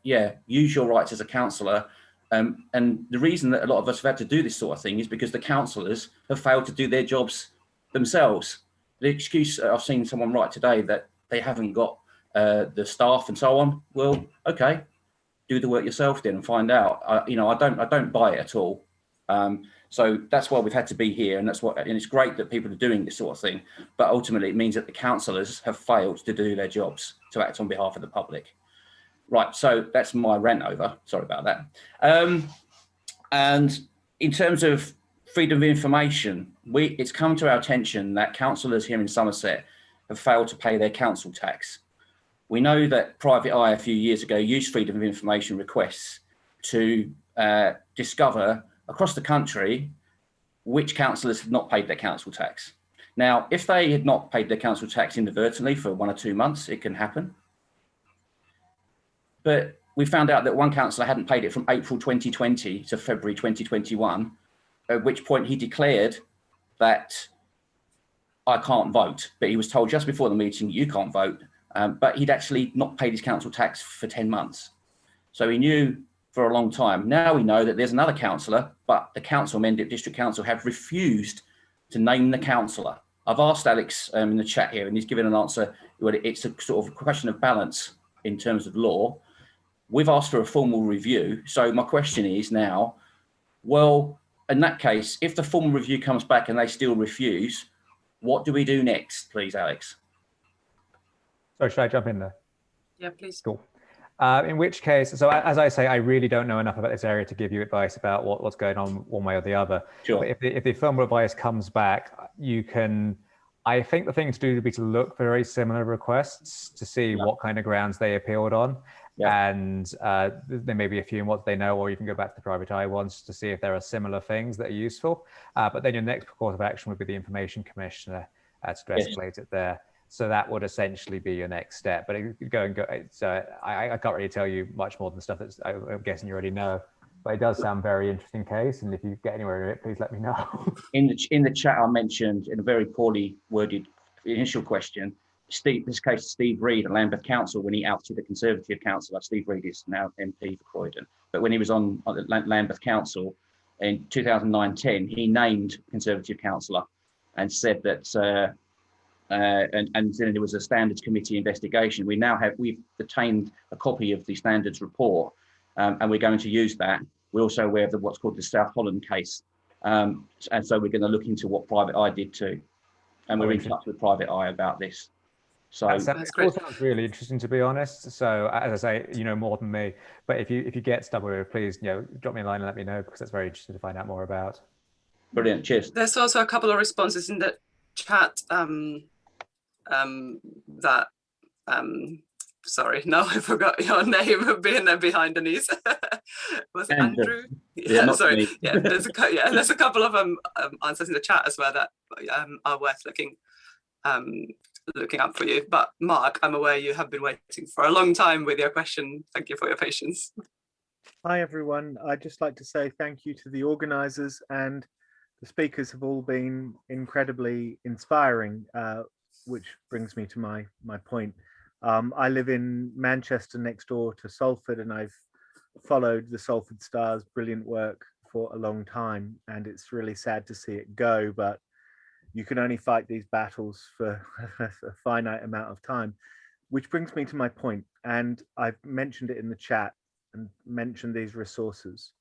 yeah, use your rights as a councillor. And the reason that a lot of us have had to do this sort of thing is because the councillors have failed to do their jobs themselves. The excuse I've seen someone write today that they haven't got the staff and so on. Well, okay, do the work yourself then and find out. I don't buy it at all. So that's why we've had to be here, and it's great that people are doing this sort of thing. But ultimately, it means that the councillors have failed to do their jobs to act on behalf of the public. Right. So that's my rant over. Sorry about that. And in terms of freedom of information. It's come to our attention that councillors here in Somerset have failed to pay their council tax. We know that Private Eye a few years ago used freedom of information requests to discover across the country which councillors had not paid their council tax. Now, if they had not paid their council tax inadvertently for 1 or 2 months, it can happen. But we found out that one councillor hadn't paid it from April 2020 to February 2021, at which point he declared that I can't vote. But he was told just before the meeting, you can't vote. But he'd actually not paid his council tax for 10 months. So he knew for a long time. Now we know that there's another councillor, but the council, Mendip District Council, have refused to name the councillor. I've asked Alex in the chat here, and he's given an answer. It's a sort of question of balance in terms of law. We've asked for a formal review. So my question is now, well, in that case, if the formal review comes back and they still refuse, what do we do next, please, Alex? So should I jump in there? Yeah, please. Cool. In which case, so as I say, I really don't know enough about this area to give you advice about what's going on one way or the other. Sure. But if the formal advice comes back, you can, I think the thing to do would be to look for very similar requests to see what kind of grounds they appealed on. Yeah. And there may be a few in what they know, or you can go back to the Private Eye ones to see if there are similar things that are useful. But then your next course of action would be the Information Commissioner to escalate it there. So that would essentially be your next step. But it could go and go. So I can't really tell you much more than stuff that I'm guessing you already know. But it does sound very interesting case. And if you get anywhere in it, please let me know. In the chat, I mentioned in a very poorly worded initial question, this case, Steve Reed at Lambeth Council, when he ousted the Conservative councillor. Steve Reed is now MP for Croydon. But when he was on Lambeth Council in 2009-10, he named Conservative councillor and said that and then there was a standards committee investigation. We've obtained a copy of the standards report, and we're going to use that. We're also aware of what's called the South Holland case, and so we're going to look into what Private Eye did too, and we're in touch with Private Eye about this. So it all sounds really interesting, to be honest. So as I say, you know more than me, but if you get stuck with it, please drop me a line and let me know, because that's very interesting to find out more about. Brilliant, cheers. There's also a couple of responses in the chat. Sorry, no, I forgot your name being behind Denise. Was it Andrew? Yeah, sorry. Yeah, there's a couple of answers in the chat as well that are worth looking up for you. But Mark, I'm aware you have been waiting for a long time with your question. Thank you for your patience. Hi everyone. I'd just like to say thank you to the organisers, and the speakers have all been incredibly inspiring, which brings me to my point. I live in Manchester, next door to Salford, and I've followed the Salford Star's brilliant work for a long time, and it's really sad to see it go, but you can only fight these battles for a finite amount of time, which brings me to my point, and I've mentioned it in the chat and mentioned these resources.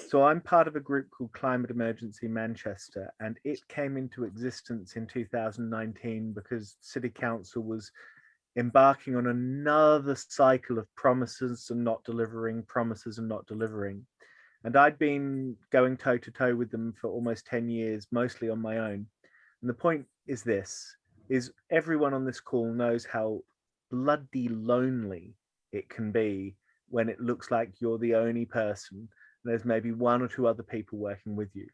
So I'm part of a group called Climate Emergency Manchester, and it came into existence in 2019 because City Council was embarking on another cycle of promises and not delivering, promises and not delivering. And I'd been going toe to toe with them for almost 10 years, mostly on my own. And the point is this, is everyone on this call knows how bloody lonely it can be when it looks like you're the only person. There's maybe one or two other people working with you.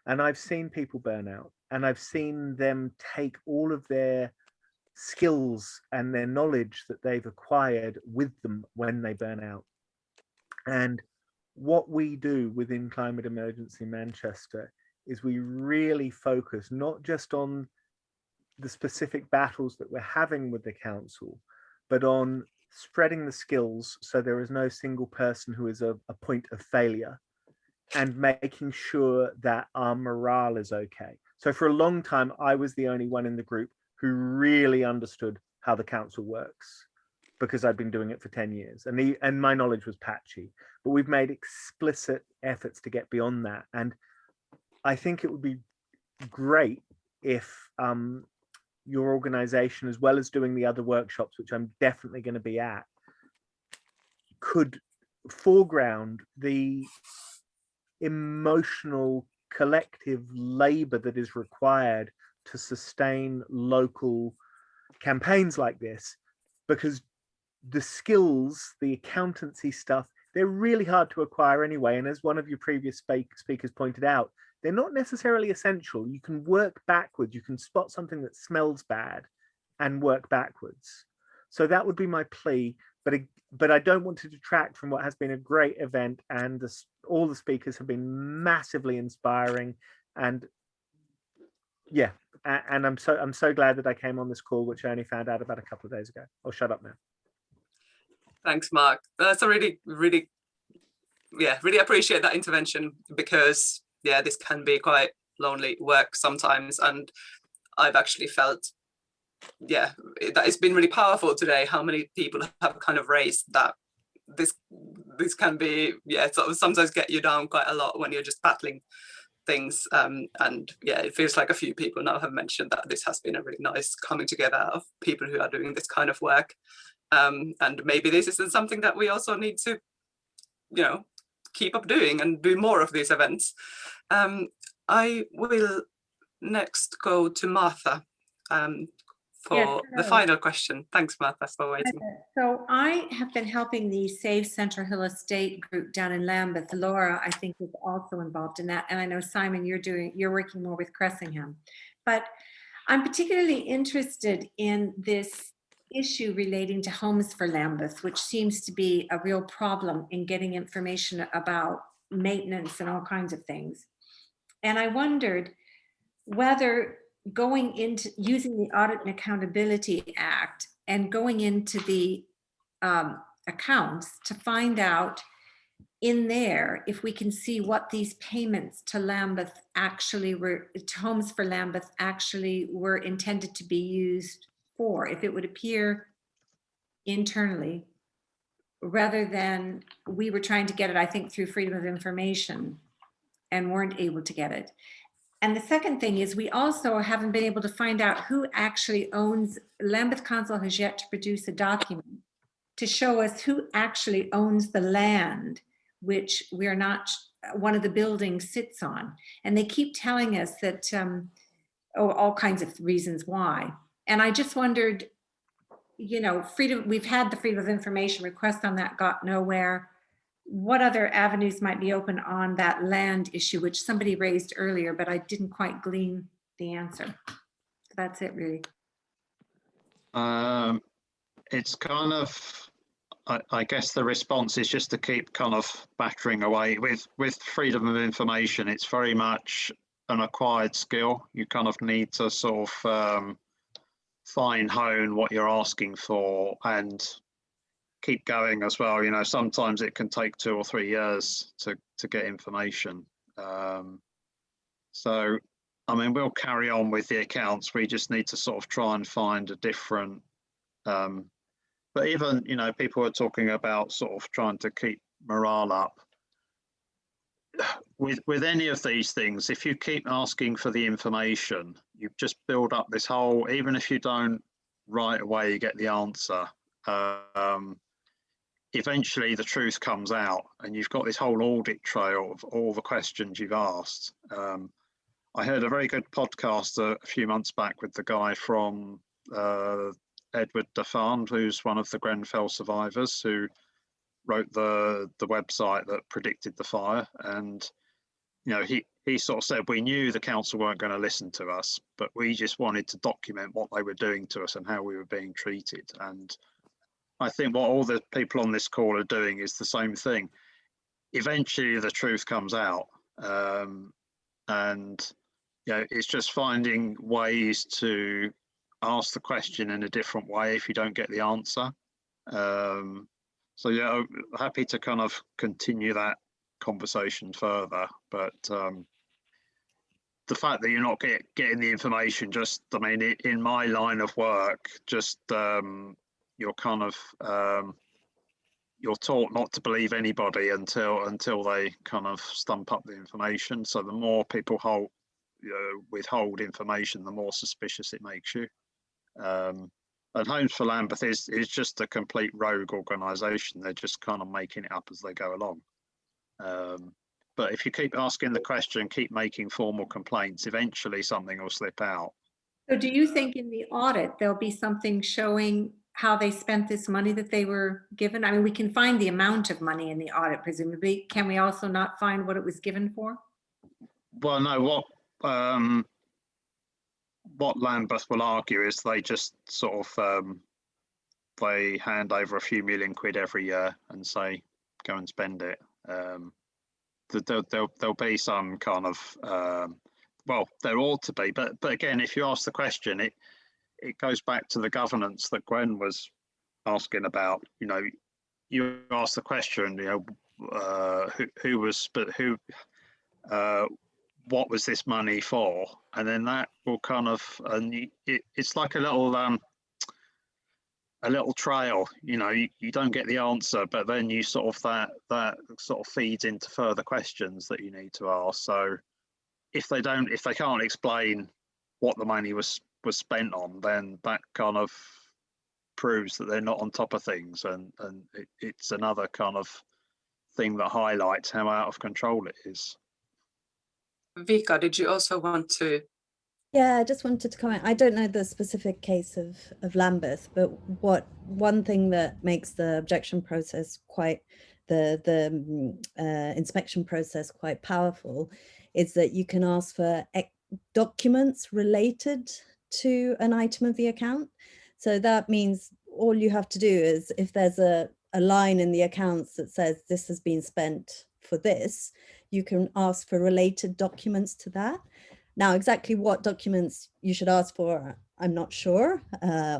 And I've seen people burn out, and I've seen them take all of their skills and their knowledge that they've acquired with them when they burn out. And what we do within Climate Emergency Manchester is we really focus not just on the specific battles that we're having with the council, but on spreading the skills so there is no single person who is a point of failure, and making sure that our morale is okay. So for a long time, I was the only one in the group who really understood how the council works, because I'd been doing it for 10 years and my knowledge was patchy, but we've made explicit efforts to get beyond that. And I think it would be great if your organization, as well as doing the other workshops, which I'm definitely going to be at, could foreground the emotional collective labor that is required to sustain local campaigns like this, because the skills, the accountancy stuff, they're really hard to acquire anyway. And as one of your previous speakers pointed out, they're not necessarily essential. You can work backwards. You can spot something that smells bad and work backwards. So that would be my plea. But I don't want to detract from what has been a great event, and all the speakers have been massively inspiring. And yeah, and I'm so glad that I came on this call, which I only found out about a couple of days ago. I'll shut up now. Thanks, Mark. That's a really appreciate that intervention, because yeah, this can be quite lonely work sometimes, and I've actually felt that it's been really powerful today how many people have kind of raised that this can be sort of sometimes get you down quite a lot when you're just battling things, and yeah, it feels like a few people now have mentioned that this has been a really nice coming together of people who are doing this kind of work, and maybe this isn't something that we also need to keep up doing and do more of these events. I will next go to Martha for the final question. Thanks, Martha, for waiting. So I have been helping the Save Central Hill Estate group down in Lambeth. Laura, I think, is also involved in that. And I know, Simon, you're working more with Cressingham. But I'm particularly interested in this issue relating to Homes for Lambeth, which seems to be a real problem in getting information about maintenance and all kinds of things. And I wondered whether going into using the Audit and Accountability Act and going into the accounts to find out in there if we can see what these payments to Lambeth actually were, to Homes for Lambeth actually were intended to be used for, if it would appear internally, rather than we were trying to get it, I think, through freedom of information and weren't able to get it. And the second thing is we also haven't been able to find out who actually owns, Lambeth Council has yet to produce a document to show us who actually owns the land which we're not, one of the buildings sits on. And they keep telling us that, all kinds of reasons why. And I just wondered, we've had the freedom of information request on that, got nowhere. What other avenues might be open on that land issue, which somebody raised earlier, but I didn't quite glean the answer. That's it, really. It's kind of, I guess the response is just to keep kind of battering away with freedom of information. It's very much an acquired skill. You kind of need to sort of fine hone what you're asking for and keep going as well. Sometimes it can take 2 or 3 years to get information. So, I mean, we'll carry on with the accounts. We just need to sort of try and find a different, but even, people are talking about sort of trying to keep morale up. With any of these things, if you keep asking for the information, you just build up this whole, even if you don't right away get the answer, eventually the truth comes out and you've got this whole audit trail of all the questions you've asked. I heard a very good podcast a few months back with the guy from Edward Defand, who's one of the Grenfell survivors, who wrote the website that predicted the fire. And he sort of said, we knew the council weren't going to listen to us, but we just wanted to document what they were doing to us and how we were being treated. And I think what all the people on this call are doing is the same thing. Eventually the truth comes out, and it's just finding ways to ask the question in a different way if you don't get the answer. So yeah, happy to kind of continue that conversation further, but the fact that you're not getting the information, just, I mean, in my line of work, just you're kind of you're taught not to believe anybody until they kind of stump up the information. So the more people withhold information, the more suspicious it makes you. And Homes for Lambeth is just a complete rogue organisation. They're just kind of making it up as they go along. but if you keep asking the question, keep making formal complaints, eventually something will slip out. So do you think in the audit, there'll be something showing how they spent this money that they were given? I mean, we can find the amount of money in the audit, presumably. Can we also not find what it was given for? Well, no, what Lambeth will argue is they just sort of, they hand over a few million quid every year and say, go and spend it. There'll be some kind of, well, there ought to be, but again, if you ask the question, it goes back to the governance that Gwen was asking about. You know, you ask the question, you know, what was this money for? And then that will kind of, and it's like a little trail. You know, you don't get the answer, but then you sort of that sort of feeds into further questions that you need to ask. So if they can't explain what the money was spent on, then that kind of proves that they're not on top of things, and it's another kind of thing that highlights how out of control it is. Vika, did you also want to? Yeah, I just wanted to comment. I don't know the specific case of Lambeth, but one thing that makes the objection process quite, the inspection process quite powerful is that you can ask for documents related to an item of the account. So that means all you have to do is, if there's a line in the accounts that says this has been spent for this, you can ask for related documents to that. Now, exactly what documents you should ask for, I'm not sure,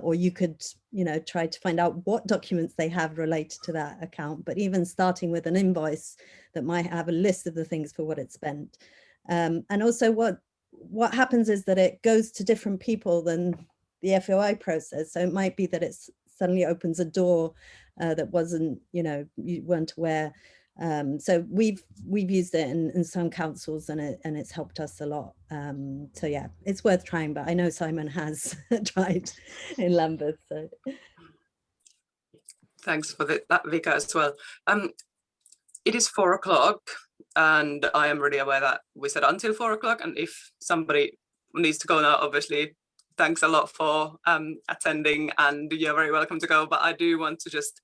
or you could, you know, try to find out what documents they have related to that account, but even starting with an invoice that might have a list of the things for what it's spent. And also what happens is that it goes to different people than the FOI process. So it might be that it suddenly opens a door that wasn't, you know, you weren't aware. So we've used it in some councils, and it's helped us a lot. So yeah, it's worth trying, but I know Simon has tried in Lambeth. So Thanks for that, Vika, as well. It is 4 o'clock, and I am really aware that we said until 4 o'clock, and if somebody needs to go now, obviously, thanks a lot for attending, and you're very welcome to go. But I do want to just,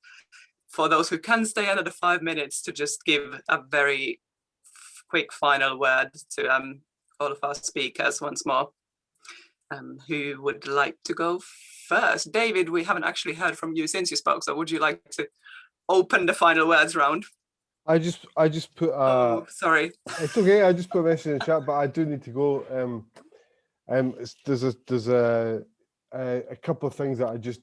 for those who can stay another 5 minutes, to just give a very quick final word to all of our speakers once more. Who would like to go first? David, we haven't actually heard from you since you spoke, so would you like to open the final words round? I just put oh, sorry. It's okay, I just put a message in the chat, but I do need to go. There's a couple of things that I just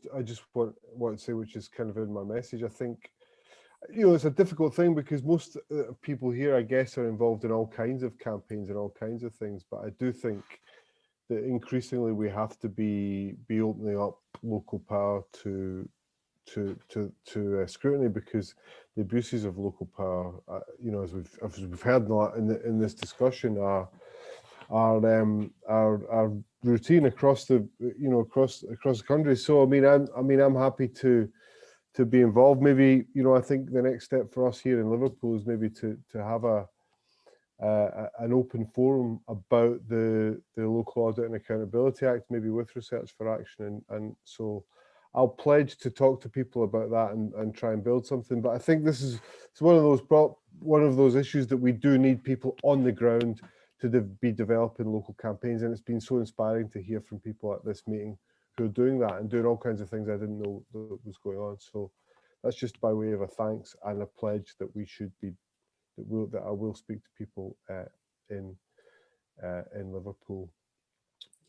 want to say, which is kind of in my message. I think, you know, it's a difficult thing because most people here, I guess, are involved in all kinds of campaigns and all kinds of things. But I do think that increasingly we have to be opening up local power to scrutiny, because the abuses of local power, you know, as we've heard in this discussion, are routine across the, you know, across the country. So I mean I'm happy to be involved. Maybe, you know, I think the next step for us here in Liverpool is maybe to have an open forum about the Local Audit and Accountability Act, maybe with Research for Action, and so I'll pledge to talk to people about that and try and build something. But I think it's one of those issues that we do need people on the ground to be developing local campaigns, and it's been so inspiring to hear from people at this meeting who are doing that and doing all kinds of things I didn't know that was going on. So that's just by way of a thanks and a pledge that we should be, that I will speak to people in Liverpool.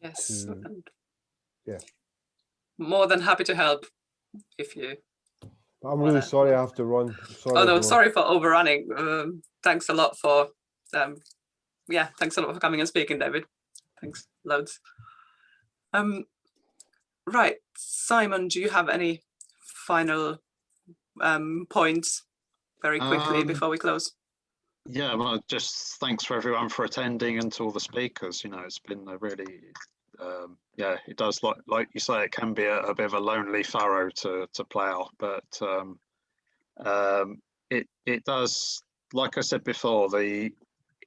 Yes. Yeah. More than happy to help if you. I'm really sorry I have to run. Sorry, oh no, everyone. Sorry for overrunning. Thanks a lot for yeah, thanks a lot for coming and speaking, David. Thanks loads. Right, Simon, do you have any final points very quickly before we close? Yeah, well, just thanks for everyone for attending, and to all the speakers. You know, it's been a really, yeah, it does, like you say, it can be a bit of a lonely furrow to plough, but it does, like I said before, the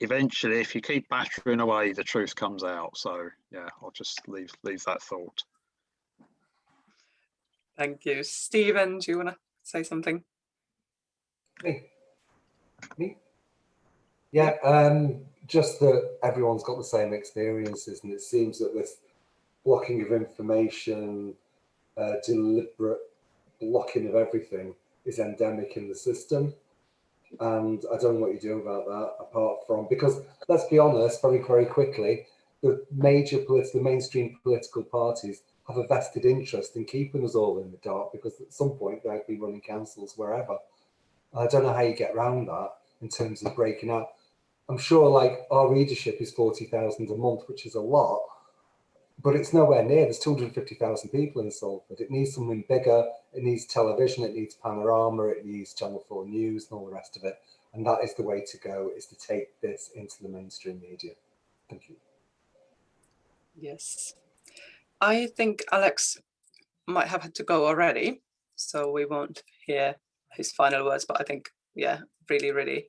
eventually, if you keep battering away, the truth comes out. So yeah, I'll just leave that thought. Thank you. Stephen, do you want to say something? Me? Yeah, just that everyone's got the same experiences, and it seems that this blocking of information, deliberate blocking of everything is endemic in the system. And I don't know what you do about that, apart from, because let's be honest, very, very quickly, the mainstream political parties have a vested interest in keeping us all in the dark, because at some point they'll be running councils wherever. I don't know how you get around that in terms of breaking out. I'm sure like our readership is 40,000 a month, which is a lot, but it's nowhere near. There's 250,000 people in Salford. It needs something bigger. It needs television. It needs Panorama. It needs Channel 4 News and all the rest of it. And that is the way to go, is to take this into the mainstream media. Thank you. Yes. I think Alex might have had to go already, so we won't hear his final words, but I think, yeah, really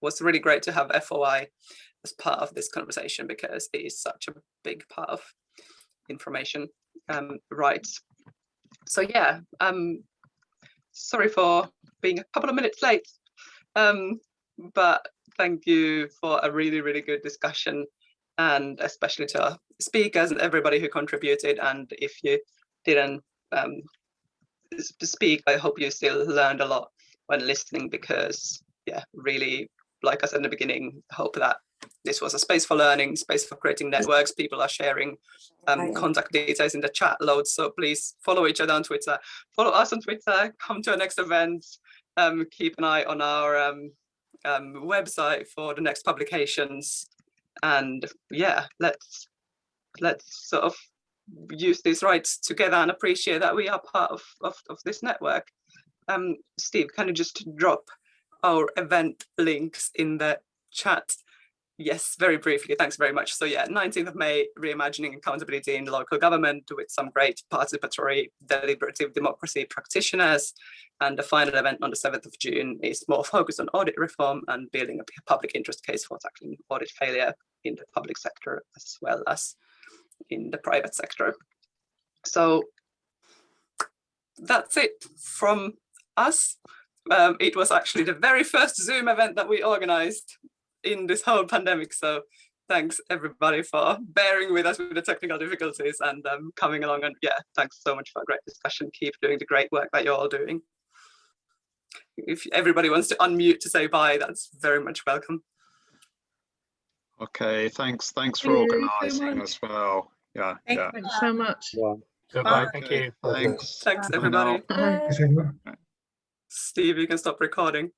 was really great to have FOI as part of this conversation, because it is such a big part of information rights. So yeah, sorry for being a couple of minutes late, but thank you for a really good discussion, and especially to our speakers and everybody who contributed. And if you didn't speak, I hope you still learned a lot when listening, because yeah, really, like I said in the beginning, hope that this was a space for learning, space for creating networks. People are sharing contact details in the chat loads, so please follow each other on Twitter, follow us on Twitter, come to our next event, keep an eye on our website for the next publications, and yeah, let's sort of use these rights together and appreciate that we are part of this network. Steve, can you just drop our event links in the chat? Yes, very briefly, thanks very much. So yeah, 19th of May, reimagining accountability in local government with some great participatory deliberative democracy practitioners. And the final event on the 7th of June is more focused on audit reform and building a public interest case for tackling audit failure in the public sector as well as in the private sector. So that's it from us. It was actually the very first Zoom event that we organized in this whole pandemic. So thanks everybody for bearing with us with the technical difficulties and coming along. And yeah, thanks so much for a great discussion. Keep doing the great work that you're all doing. If everybody wants to unmute to say bye, that's very much welcome. Okay, thanks for organising as well. Yeah, yeah. Thanks so much. Goodbye. Okay, Thank you. Thanks Thanks everybody. Bye now. Steve, you can stop recording.